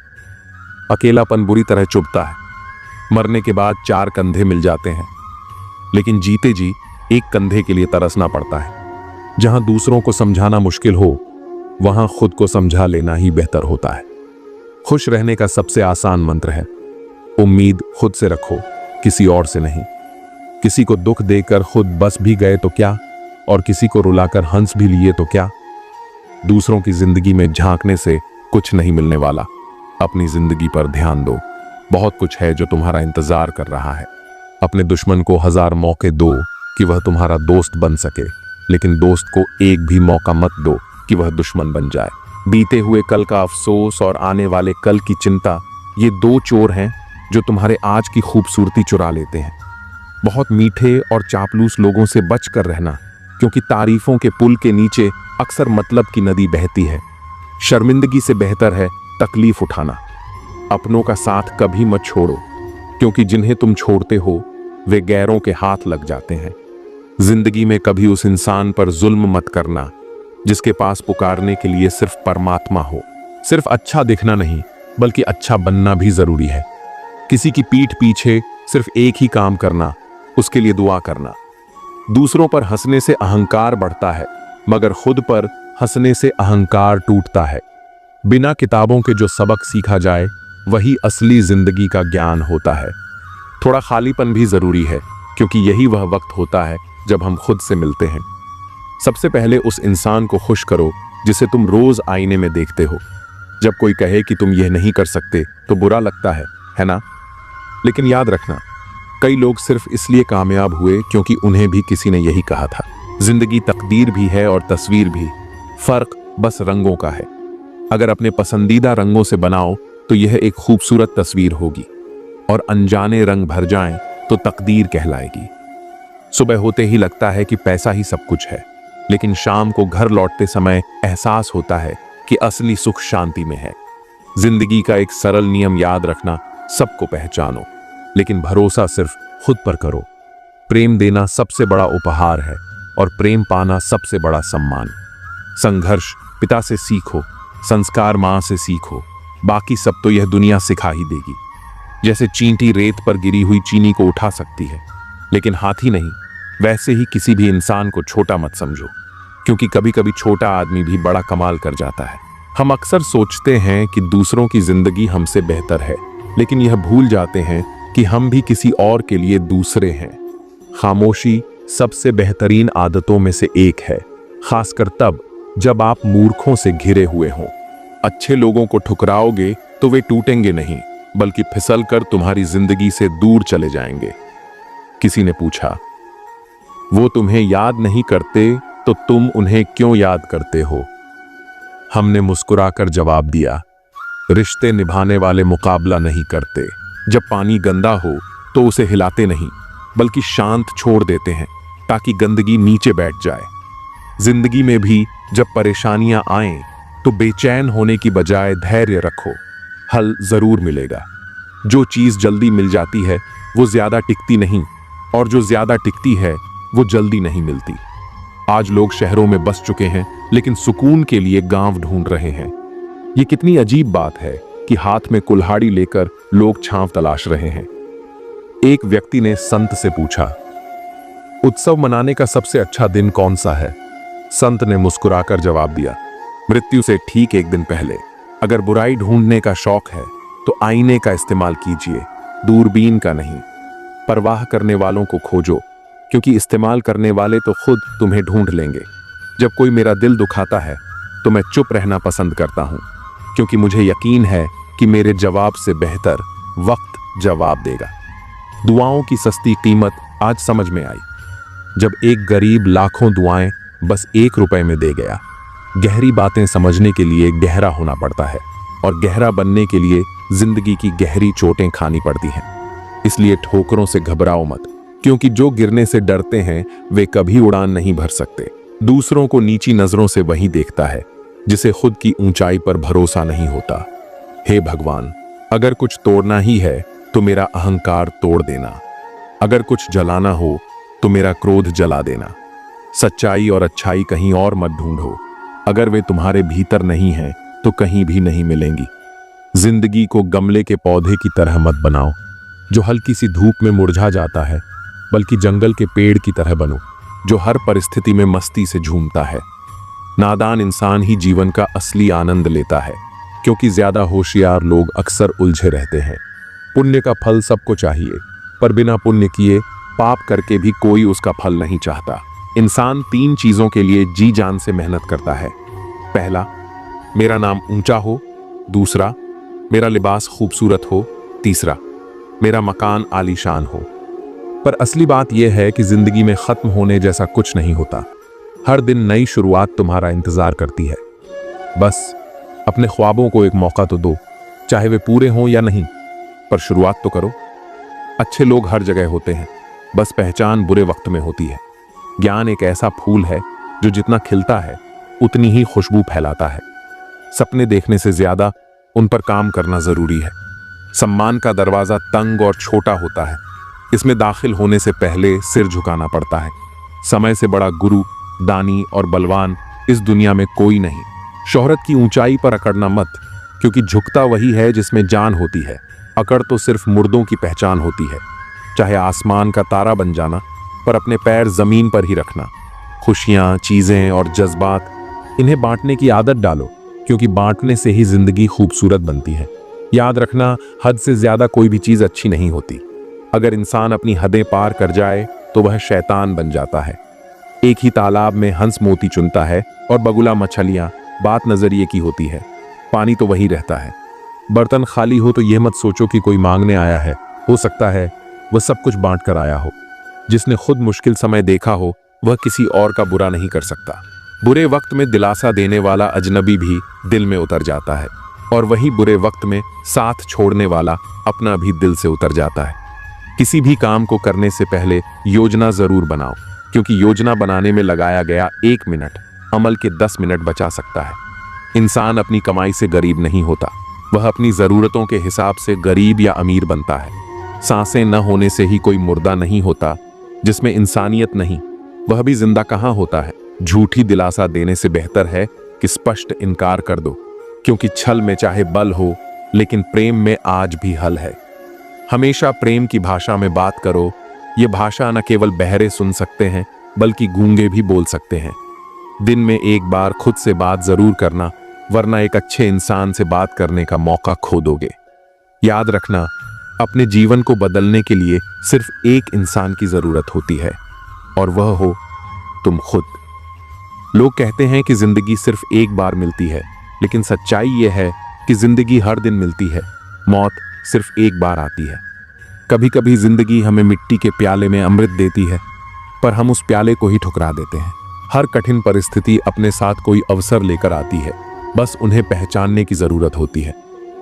अकेलापन बुरी तरह चुभता है। मरने के बाद 4 कंधे मिल जाते हैं, लेकिन जीते जी एक कंधे के लिए तरसना पड़ता है। जहां दूसरों को समझाना मुश्किल हो, वहां खुद को समझा लेना ही बेहतर होता है। खुश रहने का सबसे आसान मंत्र है, उम्मीद खुद से रखो, किसी और से नहीं। किसी को दुख देकर खुद बस भी गए तो क्या, और किसी को रुलाकर हंस भी लिए तो क्या। दूसरों की जिंदगी में झांकने से कुछ नहीं मिलने वाला। अपनी जिंदगी पर ध्यान दो, बहुत कुछ है जो तुम्हारा इंतजार कर रहा है। अपने दुश्मन को 1000 मौके दो कि वह तुम्हारा दोस्त बन सके, लेकिन दोस्त को एक भी मौका मत दो कि वह दुश्मन बन जाए। बीते हुए कल का अफसोस और आने वाले कल की चिंता, ये 2 चोर हैं जो तुम्हारे आज की खूबसूरती चुरा लेते हैं। बहुत मीठे और चापलूस लोगों से बच कर रहना, क्योंकि तारीफों के पुल के नीचे अक्सर मतलब की नदी बहती है। शर्मिंदगी से बेहतर है तकलीफ उठाना। अपनों का साथ कभी मत छोड़ो, क्योंकि जिन्हें तुम छोड़ते हो वे गैरों के हाथ लग जाते हैं। जिंदगी में कभी उस इंसान पर जुल्म मत करना जिसके पास पुकारने के लिए सिर्फ परमात्मा हो। सिर्फ अच्छा दिखना नहीं, बल्कि अच्छा बनना भी जरूरी है। किसी की पीठ पीछे सिर्फ एक ही काम करना, उसके लिए दुआ करना। दूसरों पर हंसने से अहंकार बढ़ता है, मगर खुद पर हंसने से अहंकार टूटता है। बिना किताबों के जो सबक सीखा जाए वही असली जिंदगी का ज्ञान होता है। थोड़ा खालीपन भी जरूरी है, क्योंकि यही वह वक्त होता है जब हम खुद से मिलते हैं। सबसे पहले उस इंसान को खुश करो जिसे तुम रोज आईने में देखते हो। जब कोई कहे कि तुम यह नहीं कर सकते तो बुरा लगता है ना? लेकिन याद रखना, कई लोग सिर्फ इसलिए कामयाब हुए क्योंकि उन्हें भी किसी ने यही कहा था। जिंदगी तकदीर भी है और तस्वीर भी, फर्क बस रंगों का है। अगर अपने पसंदीदा रंगों से बनाओ तो यह एक खूबसूरत तस्वीर होगी, और अनजाने रंग भर जाएं तो तकदीर कहलाएगी। सुबह होते ही लगता है कि पैसा ही सब कुछ है, लेकिन शाम को घर लौटते समय एहसास होता है कि असली सुख शांति में है। जिंदगी का एक सरल नियम याद रखना, सबको पहचानो, लेकिन भरोसा सिर्फ खुद पर करो। प्रेम देना सबसे बड़ा उपहार है, और प्रेम पाना सबसे बड़ा सम्मान। संघर्ष पिता से सीखो, संस्कार मां से सीखो, बाकी सब तो यह दुनिया सिखा ही देगी। जैसे चींटी रेत पर गिरी हुई चीनी को उठा सकती है, लेकिन हाथी नहीं, वैसे ही किसी भी इंसान को छोटा मत समझो, क्योंकि कभी कभी छोटा आदमी भी बड़ा कमाल कर जाता है। हम अक्सर सोचते हैं कि दूसरों की जिंदगी हमसे बेहतर है, लेकिन यह भूल जाते हैं कि हम भी किसी और के लिए दूसरे हैं। खामोशी सबसे बेहतरीन आदतों में से एक है, खासकर तब जब आप मूर्खों से घिरे हुए हों। अच्छे लोगों को ठुकराओगे तो वे टूटेंगे नहीं, बल्कि फिसलकर तुम्हारी जिंदगी से दूर चले जाएंगे। किसी ने पूछा, वो तुम्हें याद नहीं करते तो तुम उन्हें क्यों याद करते हो? हमने मुस्कुराकर जवाब दिया, रिश्ते निभाने वाले मुकाबला नहीं करते। जब पानी गंदा हो तो उसे हिलाते नहीं, बल्कि शांत छोड़ देते हैं ताकि गंदगी नीचे बैठ जाए। जिंदगी में भी जब परेशानियां आएं तो बेचैन होने की बजाय धैर्य रखो, हल जरूर मिलेगा। जो चीज जल्दी मिल जाती है वो ज्यादा टिकती नहीं, और जो ज्यादा टिकती है वो जल्दी नहीं मिलती। आज लोग शहरों में बस चुके हैं, लेकिन सुकून के लिए गांव ढूंढ रहे हैं। ये कितनी अजीब बात है कि हाथ में कुल्हाड़ी लेकर लोग छांव तलाश रहे हैं। एक व्यक्ति ने संत से पूछा, उत्सव मनाने का सबसे अच्छा दिन कौन सा है? संत ने मुस्कुराकर जवाब दिया, मृत्यु से ठीक एक दिन पहले। अगर बुराई ढूंढने का शौक है तो आईने का इस्तेमाल कीजिए, दूरबीन का नहीं। परवाह करने वालों को खोजो, क्योंकि इस्तेमाल करने वाले तो खुद तुम्हें ढूंढ लेंगे। जब कोई मेरा दिल दुखाता है तो मैं चुप रहना पसंद करता हूं, क्योंकि मुझे यकीन है कि मेरे जवाब से बेहतर वक्त जवाब देगा। दुआओं की सस्ती कीमत आज समझ में आई, जब एक गरीब लाखों दुआएं बस 1 रुपए में दे गया। गहरी बातें समझने के लिए गहरा होना पड़ता है, और गहरा बनने के लिए जिंदगी की गहरी चोटें खानी पड़ती हैं। इसलिए ठोकरों से घबराओ मत, क्योंकि जो गिरने से डरते हैं वे कभी उड़ान नहीं भर सकते। दूसरों को नीची नजरों से वही देखता है जिसे खुद की ऊंचाई पर भरोसा नहीं होता। हे भगवान, अगर कुछ तोड़ना ही है तो मेरा अहंकार तोड़ देना। अगर कुछ जलाना हो तो मेरा क्रोध जला देना। सच्चाई और अच्छाई कहीं और मत ढूंढो, अगर वे तुम्हारे भीतर नहीं हैं तो कहीं भी नहीं मिलेंगी। जिंदगी को गमले के पौधे की तरह मत बनाओ जो हल्की सी धूप में मुरझा जाता है, बल्कि जंगल के पेड़ की तरह बनो जो हर परिस्थिति में मस्ती से झूमता है। नादान इंसान ही जीवन का असली आनंद लेता है, क्योंकि ज्यादा होशियार लोग अक्सर उलझे रहते हैं। पुण्य का फल सबको चाहिए, पर बिना पुण्य किए पाप करके भी कोई उसका फल नहीं चाहता। इंसान 3 चीजों के लिए जी जान से मेहनत करता है। पहला, मेरा नाम ऊंचा हो। दूसरा, मेरा लिबास खूबसूरत हो। तीसरा, मेरा मकान आलीशान हो। पर असली बात यह है कि जिंदगी में खत्म होने जैसा कुछ नहीं होता। हर दिन नई शुरुआत तुम्हारा इंतजार करती है। बस अपने ख्वाबों को एक मौका तो दो, चाहे वे पूरे हों या नहीं, पर शुरुआत तो करो। अच्छे लोग हर जगह होते हैं, बस पहचान बुरे वक्त में होती है। ज्ञान एक ऐसा फूल है जो जितना खिलता है उतनी ही खुशबू फैलाता है। सपने देखने से ज्यादा उन पर काम करना जरूरी है। सम्मान का दरवाजा तंग और छोटा होता है, इसमें दाखिल होने से पहले सिर झुकाना पड़ता है। समय से बड़ा गुरु, दानी और बलवान इस दुनिया में कोई नहीं। शोहरत की ऊंचाई पर अकड़ना मत, क्योंकि झुकता वही है जिसमें जान होती है। अकड़ तो सिर्फ मुर्दों की पहचान होती है। चाहे आसमान का तारा बन जाना, पर अपने पैर जमीन पर ही रखना। खुशियां, चीजें और जज्बात, इन्हें बांटने की आदत डालो, क्योंकि बांटने से ही जिंदगी खूबसूरत बनती है। याद रखना, हद से ज्यादा कोई भी चीज अच्छी नहीं होती। अगर इंसान अपनी हदें पार कर जाए तो वह शैतान बन जाता है। एक ही तालाब में हंस मोती चुनता है और बगुला मछलियां, बात नजरिए की होती है। पानी तो वही रहता है। बर्तन खाली हो तो यह मत सोचो कि कोई मांगने आया है। हो सकता है वह सब कुछ बांट कर आया हो। जिसने खुद मुश्किल समय देखा हो वह किसी और का बुरा नहीं कर सकता। बुरे वक्त में दिलासा देने वाला अजनबी भी दिल में उतर जाता है, और वही बुरे वक्त में साथ छोड़ने वाला अपना भी दिल से उतर जाता है। किसी भी काम को करने से पहले योजना जरूर बनाओ, क्योंकि योजना बनाने में लगाया गया 1 मिनट अमल के 10 मिनट बचा सकता है। इंसान अपनी कमाई से गरीब नहीं होता, वह अपनी जरूरतों के हिसाब से गरीब या अमीर बनता है। सांसें न होने से ही कोई मुर्दा नहीं होता। जिसमें इंसानियत नहीं, वह भी जिंदा कहाँ होता है। झूठी दिलासा देने से बेहतर है कि स्पष्ट इनकार कर दो, क्योंकि छल में चाहे बल हो, लेकिन प्रेम में आज भी हल है। हमेशा प्रेम की भाषा में बात करो। ये भाषा न केवल बहरे सुन सकते हैं, बल्कि गूंगे भी बोल सकते हैं। दिन में एक बार खुद से बात जरूर करना, वरना एक अच्छे इंसान से बात करने का मौका खो दोगे। याद रखना, अपने जीवन को बदलने के लिए सिर्फ एक इंसान की जरूरत होती है, और वह हो तुम खुद। लोग कहते हैं कि जिंदगी सिर्फ एक बार मिलती है, लेकिन सच्चाई यह है कि जिंदगी हर दिन मिलती है। मौत सिर्फ एक बार आती है। कभी कभी जिंदगी हमें मिट्टी के प्याले में अमृत देती है, पर हम उस प्याले को ही ठुकरा देते हैं। हर कठिन परिस्थिति अपने साथ कोई अवसर लेकर आती है, बस उन्हें पहचानने की जरूरत होती है।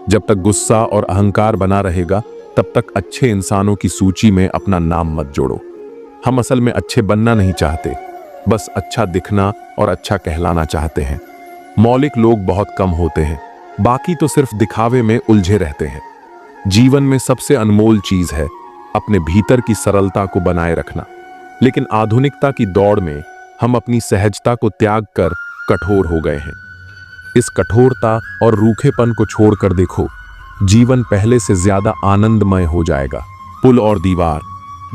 जब तक गुस्सा और अहंकार बना रहेगा, तब तक अच्छे इंसानों की सूची में अपना नाम मत जोड़ो। हम असल में अच्छे बनना नहीं चाहते, बस अच्छा दिखना और अच्छा कहलाना चाहते हैं। मौलिक लोग बहुत कम होते हैं, बाकी तो सिर्फ दिखावे में उलझे रहते हैं। जीवन में सबसे अनमोल चीज है अपने भीतर की सरलता को बनाए रखना। लेकिन आधुनिकता की दौड़ में हम अपनी सहजता को त्याग कर कठोर हो गए हैं। इस कठोरता और रूखेपन को छोड़कर देखो, जीवन पहले से ज्यादा आनंदमय हो जाएगा। पुल और दीवार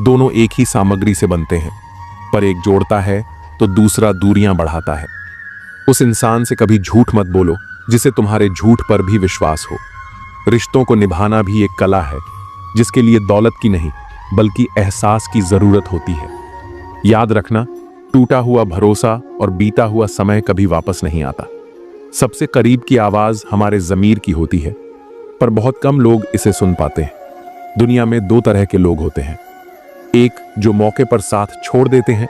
दोनों एक ही सामग्री से बनते हैं, पर एक जोड़ता है तो दूसरा दूरियां बढ़ाता है। उस इंसान से कभी झूठ मत बोलो जिसे तुम्हारे झूठ पर भी विश्वास हो। रिश्तों को निभाना भी एक कला है, जिसके लिए दौलत की नहीं बल्कि एहसास की जरूरत होती है। याद रखना, टूटा हुआ भरोसा और बीता हुआ समय कभी वापस नहीं आता। सबसे करीब की आवाज हमारे ज़मीर की होती है, पर बहुत कम लोग इसे सुन पाते हैं। दुनिया में 2 तरह के लोग होते हैं, एक जो मौके पर साथ छोड़ देते हैं,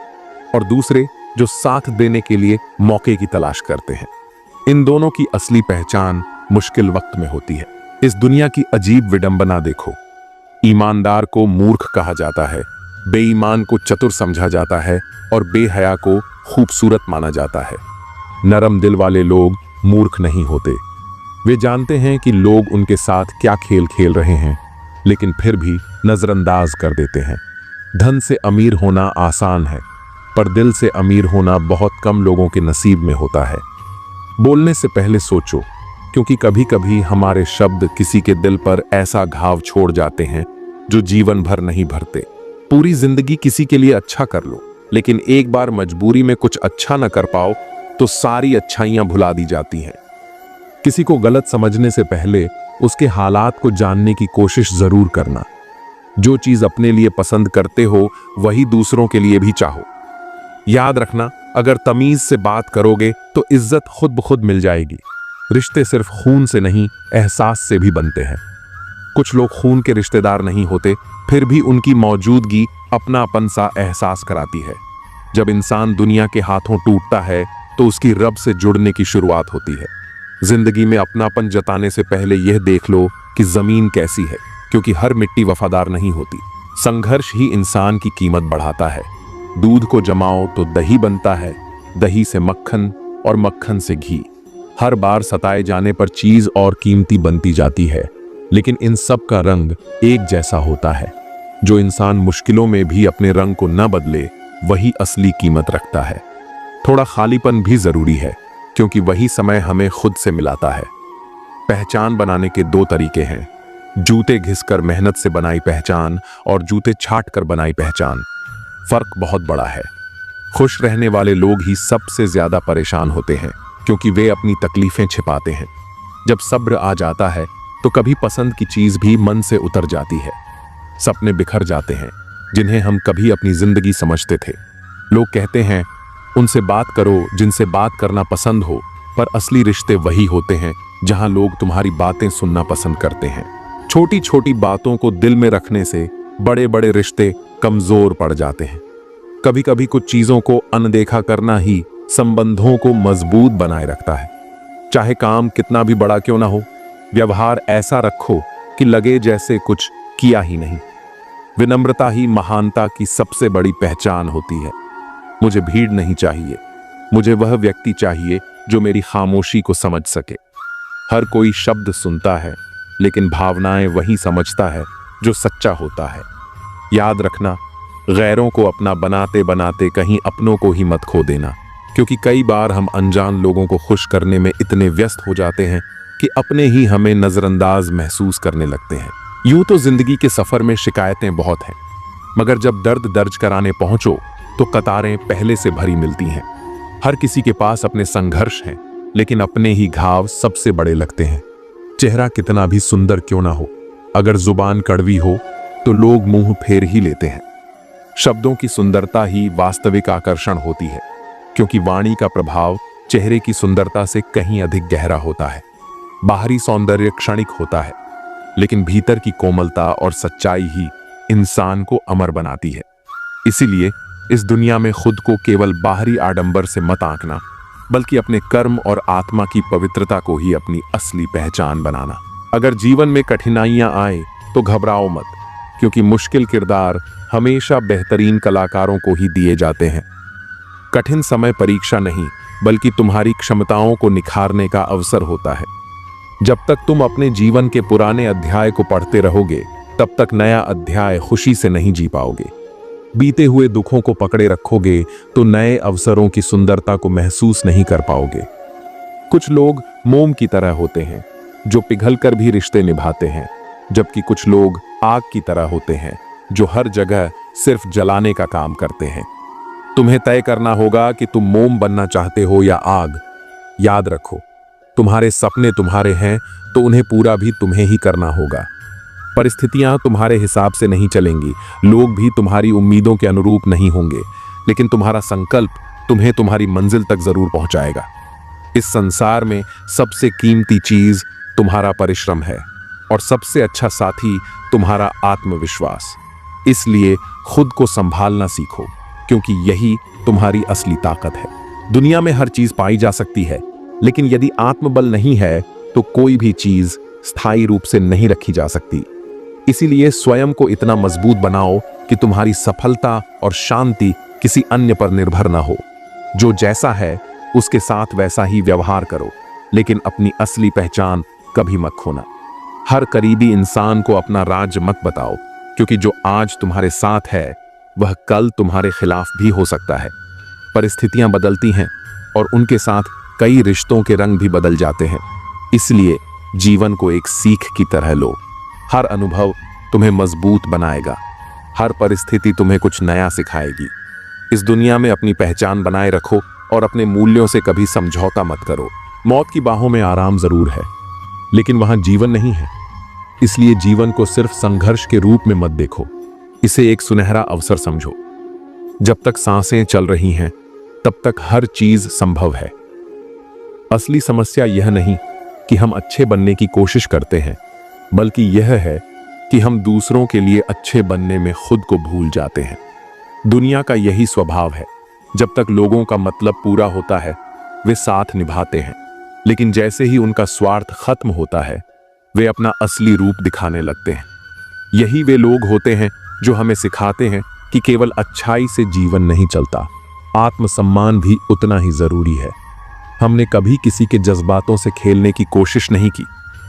और दूसरे जो साथ देने के लिए मौके की तलाश करते हैं। इन दोनों की असली पहचान मुश्किल वक्त में होती है। इस दुनिया की अजीब विडंबना देखो। ईमानदार को मूर्ख कहा जाता है, बेईमान को चतुर समझा जाता है, और बेहया को खूबसूरत माना जाता है। नरम दिल वाले लोग मूर्ख नहीं होते। वे जानते हैं कि लोग उनके साथ क्या खेल खेल रहे हैं, लेकिन फिर भी नजरअंदाज कर देते हैं। धन से अमीर होना आसान है, पर दिल से अमीर होना बहुत कम लोगों के नसीब में होता है। बोलने से पहले सोचो, क्योंकि कभी कभी हमारे शब्द किसी के दिल पर ऐसा घाव छोड़ जाते हैं जो जीवन भर नहीं भरते। पूरी जिंदगी किसी के लिए अच्छा कर लो, लेकिन एक बार मजबूरी में कुछ अच्छा न कर पाओ तो सारी अच्छाइयां भुला दी जाती हैं। किसी को गलत समझने से पहले उसके हालात को जानने की कोशिश जरूर करना। जो चीज अपने लिए पसंद करते हो वही दूसरों के लिए भी चाहो। याद रखना, अगर तमीज से बात करोगे तो इज्जत खुद ब खुद मिल जाएगी। रिश्ते सिर्फ खून से नहीं, एहसास से भी बनते हैं। कुछ लोग खून के रिश्तेदार नहीं होते, फिर भी उनकी मौजूदगी अपनापन सा एहसास कराती है। जब इंसान दुनिया के हाथों टूटता है तो उसकी रब से जुड़ने की शुरुआत होती है। जिंदगी में अपनापन जताने से पहले यह देख लो कि जमीन कैसी है, क्योंकि हर मिट्टी वफादार नहीं होती। संघर्ष ही इंसान की कीमत बढ़ाता है। दूध को जमाओ तो दही बनता है, दही से मक्खन और मक्खन से घी। हर बार सताए जाने पर चीज और कीमती बनती जाती है, लेकिन इन सब का रंग एक जैसा होता है। जो इंसान मुश्किलों में भी अपने रंग को न बदले, वही असली कीमत रखता है। थोड़ा खालीपन भी जरूरी है, क्योंकि वही समय हमें खुद से मिलाता है। पहचान बनाने के दो तरीके हैं, जूते घिसकर मेहनत से बनाई पहचान और जूते छाट कर बनाई पहचान। फर्क बहुत बड़ा है। खुश रहने वाले लोग ही सबसे ज्यादा परेशान होते हैं, क्योंकि वे अपनी तकलीफें छिपाते हैं। जब सब्र आ जाता है तो कभी पसंद की चीज भी मन से उतर जाती है। सपने बिखर जाते हैं जिन्हें हम कभी अपनी जिंदगी समझते थे। लोग कहते हैं उनसे बात करो जिनसे बात करना पसंद हो, पर असली रिश्ते वही होते हैं जहां लोग तुम्हारी बातें सुनना पसंद करते हैं। छोटी छोटी बातों को दिल में रखने से बड़े बड़े रिश्ते कमजोर पड़ जाते हैं। कभी कभी कुछ चीजों को अनदेखा करना ही संबंधों को मजबूत बनाए रखता है। चाहे काम कितना भी बड़ा क्यों ना हो, व्यवहार ऐसा रखो कि लगे जैसे कुछ किया ही नहीं। विनम्रता ही महानता की सबसे बड़ी पहचान होती है। मुझे भीड़ नहीं चाहिए, मुझे वह व्यक्ति चाहिए जो मेरी खामोशी को समझ सके। हर कोई शब्द सुनता है, लेकिन भावनाएं वही समझता है जो सच्चा होता है। याद रखना, गैरों को अपना बनाते बनाते कहीं अपनों को ही मत खो देना, क्योंकि कई बार हम अनजान लोगों को खुश करने में इतने व्यस्त हो जाते हैं कि अपने ही हमें नजरअंदाज महसूस करने लगते हैं। यूं तो जिंदगी के सफर में शिकायतें बहुत हैं, मगर जब दर्द दर्ज कराने पहुंचो तो कतारें पहले से भरी मिलती हैं। हर किसी के पास अपने संघर्ष हैं, लेकिन अपने ही घाव सबसे बड़े लगते हैं। चेहरा कितना भी सुंदर क्यों ना हो, अगर जुबान कड़वी हो तो लोग मुंह फेर ही लेते हैं। शब्दों की सुंदरता ही वास्तविक आकर्षण होती है, क्योंकि वाणी का प्रभाव चेहरे की सुंदरता से कहीं अधिक गहरा होता है। बाहरी सौंदर्य क्षणिक होता है, लेकिन भीतर की कोमलता और सच्चाई ही इंसान को अमर बनाती है। इसीलिए इस दुनिया में खुद को केवल बाहरी आडंबर से मत आंकना, बल्कि अपने कर्म और आत्मा की पवित्रता को ही अपनी असली पहचान बनाना। अगर जीवन में कठिनाइयां आए तो घबराओ मत, क्योंकि मुश्किल किरदार हमेशा बेहतरीन कलाकारों को ही दिए जाते हैं। कठिन समय परीक्षा नहीं, बल्कि तुम्हारी क्षमताओं को निखारने का अवसर होता है। जब तक तुम अपने जीवन के पुराने अध्याय को पढ़ते रहोगे, तब तक नया अध्याय खुशी से नहीं जी पाओगे। बीते हुए दुखों को पकड़े रखोगे तो नए अवसरों की सुंदरता को महसूस नहीं कर पाओगे। कुछ लोग मोम की तरह होते हैं जो पिघलकर भी रिश्ते निभाते हैं, जबकि कुछ लोग आग की तरह होते हैं जो हर जगह सिर्फ जलाने का काम करते हैं। तुम्हें तय करना होगा कि तुम मोम बनना चाहते हो या आग। याद रखो, तुम्हारे सपने तुम्हारे हैं तो उन्हें पूरा भी तुम्हें ही करना होगा। परिस्थितियां तुम्हारे हिसाब से नहीं चलेंगी, लोग भी तुम्हारी उम्मीदों के अनुरूप नहीं होंगे, लेकिन तुम्हारा संकल्प तुम्हें तुम्हारी मंजिल तक जरूर पहुंचाएगा। इस संसार में सबसे कीमती चीज तुम्हारा परिश्रम है और सबसे अच्छा साथी तुम्हारा आत्मविश्वास। इसलिए खुद को संभालना सीखो, क्योंकि यही तुम्हारी असली ताकत है। दुनिया में हर चीज पाई जा सकती है, लेकिन यदि आत्मबल नहीं है तो कोई भी चीज स्थायी रूप से नहीं रखी जा सकती। इसीलिए स्वयं को इतना मजबूत बनाओ कि तुम्हारी सफलता और शांति किसी अन्य पर निर्भर न हो। जो जैसा है उसके साथ वैसा ही व्यवहार करो, लेकिन अपनी असली पहचान कभी मत खोना। हर करीबी इंसान को अपना राज मत बताओ, क्योंकि जो आज तुम्हारे साथ है वह कल तुम्हारे खिलाफ भी हो सकता है। परिस्थितियां बदलती हैं और उनके साथ कई रिश्तों के रंग भी बदल जाते हैं। इसलिए जीवन को एक सीख की तरह लो। हर अनुभव तुम्हें मजबूत बनाएगा, हर परिस्थिति तुम्हें कुछ नया सिखाएगी। इस दुनिया में अपनी पहचान बनाए रखो और अपने मूल्यों से कभी समझौता मत करो। मौत की बाहों में आराम जरूर है, लेकिन वहां जीवन नहीं है। इसलिए जीवन को सिर्फ संघर्ष के रूप में मत देखो, इसे एक सुनहरा अवसर समझो। जब तक सांसें चल रही हैं तब तक हर चीज संभव है। असली समस्या यह नहीं कि हम अच्छे बनने की कोशिश करते हैं, बल्कि यह है कि हम दूसरों के लिए अच्छे बनने में खुद को भूल जाते हैं। दुनिया का यही स्वभाव है, जब तक लोगों का मतलब पूरा होता है वे साथ निभाते हैं, लेकिन जैसे ही उनका स्वार्थ खत्म होता है वे अपना असली रूप दिखाने लगते हैं। यही वे लोग होते हैं जो हमें सिखाते हैं कि केवल अच्छाई से जीवन नहीं चलता, आत्मसम्मान भी उतना ही जरूरी है। हमने कभी किसी के जज्बातों से खेलने की कोशिश नहीं की,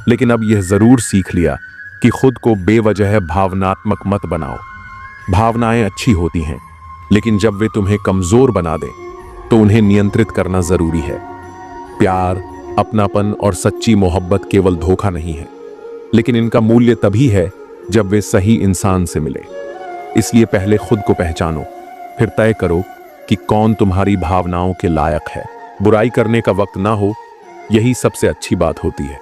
लेकिन अब यह जरूर सीख लिया कि खुद को बेवजह भावनात्मक मत बनाओ। भावनाएं अच्छी होती हैं, लेकिन जब वे तुम्हें कमजोर बना दें तो उन्हें नियंत्रित करना जरूरी है। प्यार, अपनापन और सच्ची मोहब्बत केवल धोखा नहीं है, लेकिन इनका मूल्य तभी है जब वे सही इंसान से मिले। इसलिए पहले खुद को पहचानो, फिर तय करो कि कौन तुम्हारी भावनाओं के लायक है। बुराई करने का वक्त ना हो, यही सबसे अच्छी बात होती है।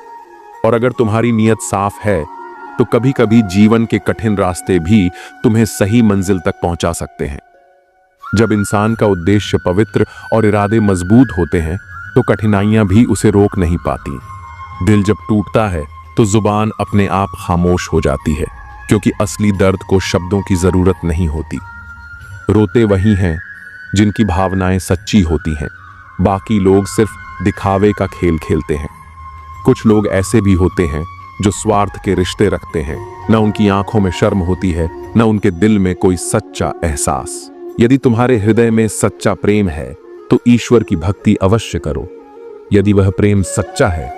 और अगर तुम्हारी नीयत साफ है तो कभी कभी जीवन के कठिन रास्ते भी तुम्हें सही मंजिल तक पहुंचा सकते हैं। जब इंसान का उद्देश्य पवित्र और इरादे मजबूत होते हैं तो कठिनाइयां भी उसे रोक नहीं पाती। दिल जब टूटता है तो जुबान अपने आप खामोश हो जाती है, क्योंकि असली दर्द को शब्दों की जरूरत नहीं होती। रोते वही हैं जिनकी भावनाएं सच्ची होती हैं, बाकी लोग सिर्फ दिखावे का खेल खेलते हैं। कुछ लोग ऐसे भी होते हैं जो स्वार्थ के रिश्ते रखते हैं, न उनकी आंखों में शर्म होती है, न उनके दिल में कोई सच्चा एहसास। यदि तुम्हारे हृदय में सच्चा प्रेम है तो ईश्वर की भक्ति अवश्य करो। यदि वह प्रेम सच्चा है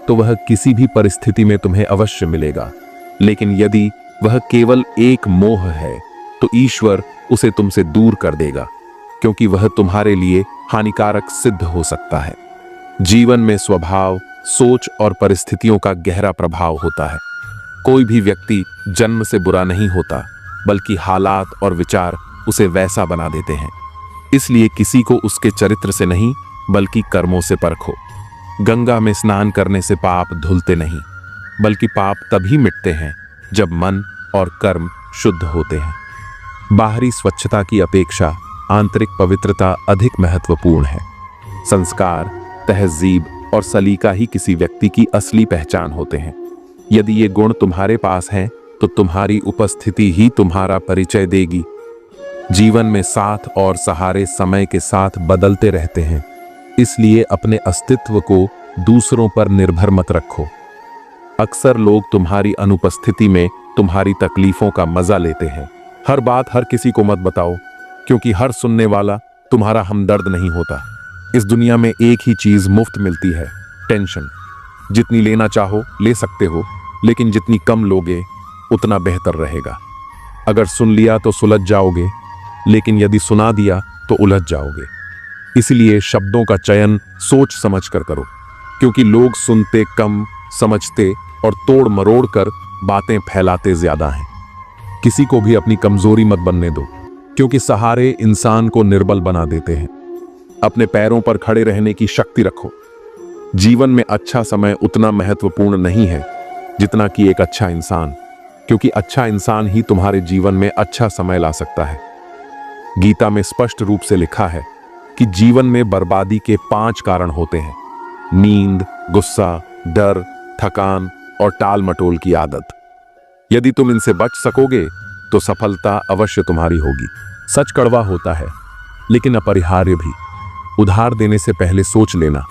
तो वह किसी भी परिस्थिति में तुम्हें अवश्य मिलेगा, लेकिन यदि वह केवल एक मोह है तो ईश्वर उसे तुमसे दूर कर देगा, क्योंकि वह तुम्हारे लिए हानिकारक सिद्ध हो सकता है। जीवन में स्वभाव, सोच और परिस्थितियों का गहरा प्रभाव होता है। कोई भी व्यक्ति जन्म से बुरा नहीं होता, बल्कि हालात और विचार उसे वैसा बना देते हैं। इसलिए किसी को उसके चरित्र से नहीं बल्कि कर्मों से परखो। गंगा में स्नान करने से पाप धुलते नहीं, बल्कि पाप तभी मिटते हैं जब मन और कर्म शुद्ध होते हैं। बाहरी स्वच्छता की अपेक्षा आंतरिक पवित्रता अधिक महत्वपूर्ण है। संस्कार, तहजीब और सलीका ही किसी व्यक्ति की असली पहचान होते हैं। यदि ये गुण तुम्हारे पास हैं तो तुम्हारी उपस्थिति ही तुम्हारा परिचय देगी। जीवन में साथ और सहारे समय के साथ बदलते रहते हैं, इसलिए अपने अस्तित्व को दूसरों पर निर्भर मत रखो। अक्सर लोग तुम्हारी अनुपस्थिति में तुम्हारी तकलीफों का मजा लेते हैं। हर बात हर किसी को मत बताओ, क्योंकि हर सुनने वाला तुम्हारा हमदर्द नहीं होता। इस दुनिया में एक ही चीज मुफ्त मिलती है, टेंशन। जितनी लेना चाहो ले सकते हो, लेकिन जितनी कम लोगे उतना बेहतर रहेगा। अगर सुन लिया तो सुलझ जाओगे, लेकिन यदि सुना दिया तो उलझ जाओगे। इसलिए शब्दों का चयन सोच समझ कर करो, क्योंकि लोग सुनते कम, समझते और तोड़ मरोड़ कर बातें फैलाते ज्यादा हैं। किसी को भी अपनी कमजोरी मत बनने दो, क्योंकि सहारे इंसान को निर्बल बना देते हैं। अपने पैरों पर खड़े रहने की शक्ति रखो। जीवन में अच्छा समय उतना महत्वपूर्ण नहीं है जितना कि एक अच्छा इंसान, क्योंकि अच्छा इंसान ही तुम्हारे जीवन में अच्छा समय ला सकता है। गीता में स्पष्ट रूप से लिखा है कि जीवन में बर्बादी के 5 कारण होते हैं: नींद, गुस्सा, डर, थकान और टाल मटोल की आदत। यदि तुम इनसे बच सकोगे तो सफलता अवश्य तुम्हारी होगी। सच कड़वा होता है, लेकिन अपरिहार्य भी। उधार देने से पहले सोच लेना,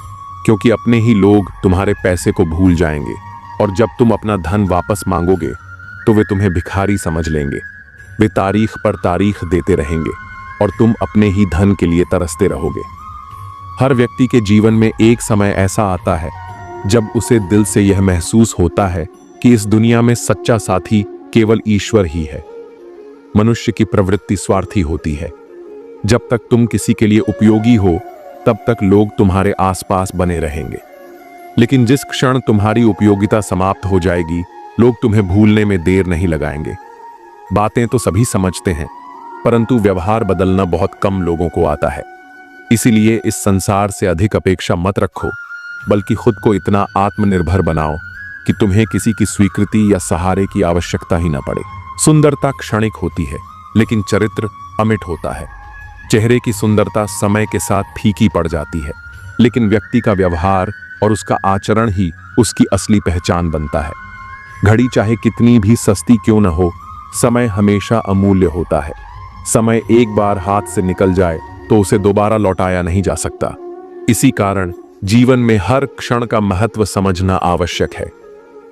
क्योंकि अपने ही लोग तुम्हारे पैसे को भूल जाएंगे, और जब तुम अपना धन वापस मांगोगे तो वे तुम्हें भिखारी समझ लेंगे। वे तारीख पर तारीख देते रहेंगे और तुम अपने ही धन के लिए तरसते रहोगे। हर व्यक्ति के जीवन में एक समय ऐसा आता है जब उसे दिल से यह महसूस होता है कि इस दुनिया में सच्चा साथी केवल ईश्वर ही है। मनुष्य की प्रवृत्ति स्वार्थी होती है। जब तक तुम किसी के लिए उपयोगी हो तब तक लोग तुम्हारे आसपास बने रहेंगे, लेकिन जिस क्षण तुम्हारी उपयोगिता समाप्त हो जाएगी लोग तुम्हें भूलने में देर नहीं लगाएंगे। बातें तो सभी समझते हैं, परंतु व्यवहार बदलना बहुत कम लोगों को आता है। इसीलिए इस संसार से अधिक अपेक्षा मत रखो, बल्कि खुद को इतना आत्मनिर्भर बनाओ कि तुम्हें किसी की स्वीकृति या सहारे की आवश्यकता ही न पड़े। सुंदरता क्षणिक होती है, लेकिन चरित्र अमिट होता है। चेहरे की सुंदरता समय के साथ फीकी पड़ जाती है, लेकिन व्यक्ति का व्यवहार और उसका आचरण ही उसकी असली पहचान बनता है। घड़ी चाहे कितनी भी सस्ती क्यों न हो, समय हमेशा अमूल्य होता है। समय एक बार हाथ से निकल जाए तो उसे दोबारा लौटाया नहीं जा सकता। इसी कारण जीवन में हर क्षण का महत्व समझना आवश्यक है।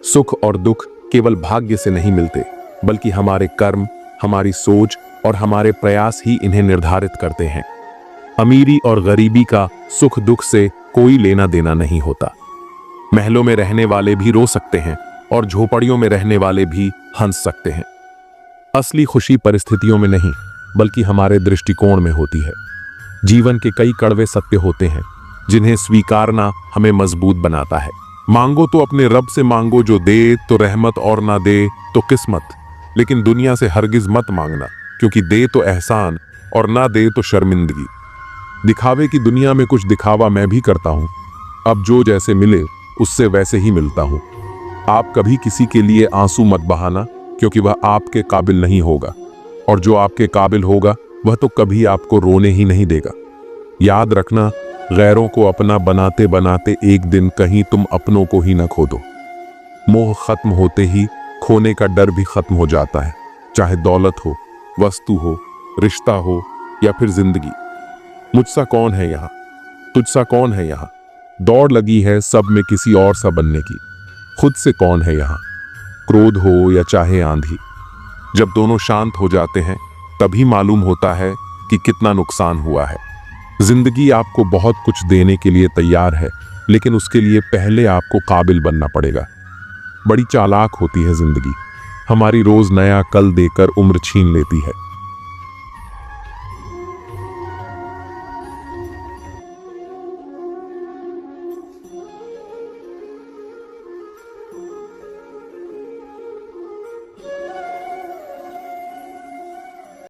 सुख और दुख केवल भाग्य से नहीं मिलते, बल्कि हमारे कर्म, हमारी सोच और हमारे प्रयास ही इन्हें निर्धारित करते हैं। अमीरी और गरीबी का सुख दुख से कोई लेना देना नहीं होता। महलों में रहने वाले भी रो सकते हैं और झोपड़ियों में रहने वाले भी हंस सकते हैं। असली खुशी परिस्थितियों में नहीं, बल्कि हमारे दृष्टिकोण में होती है। जीवन के कई कड़वे सत्य होते हैं जिन्हें स्वीकारना हमें मजबूत बनाता है। मांगो तो अपने रब से मांगो, जो दे तो रहमत और ना दे तो किस्मत। लेकिन दुनिया से हरगिज मत मांगना, क्योंकि दे तो एहसान और ना दे तो शर्मिंदगी। दिखावे की दुनिया में कुछ दिखावा मैं भी करता हूं। अब जो जैसे मिले उससे वैसे ही मिलता हूं। आप कभी किसी के लिए आंसू मत बहाना, क्योंकि वह आपके काबिल नहीं होगा, और जो आपके काबिल होगा वह तो कभी आपको रोने ही नहीं देगा। याद रखना, गैरों को अपना बनाते बनाते एक दिन कहीं तुम अपनों को ही न खो दो। मोह खत्म होते ही खोने का डर भी खत्म हो जाता है, चाहे दौलत हो, वस्तु हो, रिश्ता हो या फिर जिंदगी। मुझसा कौन है यहाँ, तुझसा कौन है यहाँ, दौड़ लगी है सब में किसी और सा बनने की। खुद से कौन है यहाँ, क्रोध हो या चाहे आंधी। जब दोनों शांत हो जाते हैं तभी मालूम होता है कि कितना नुकसान हुआ है। जिंदगी आपको बहुत कुछ देने के लिए तैयार है, लेकिन उसके लिए पहले आपको काबिल बनना पड़ेगा। बड़ी चालाक होती है जिंदगी, हमारी रोज नया कल देकर उम्र छीन लेती है।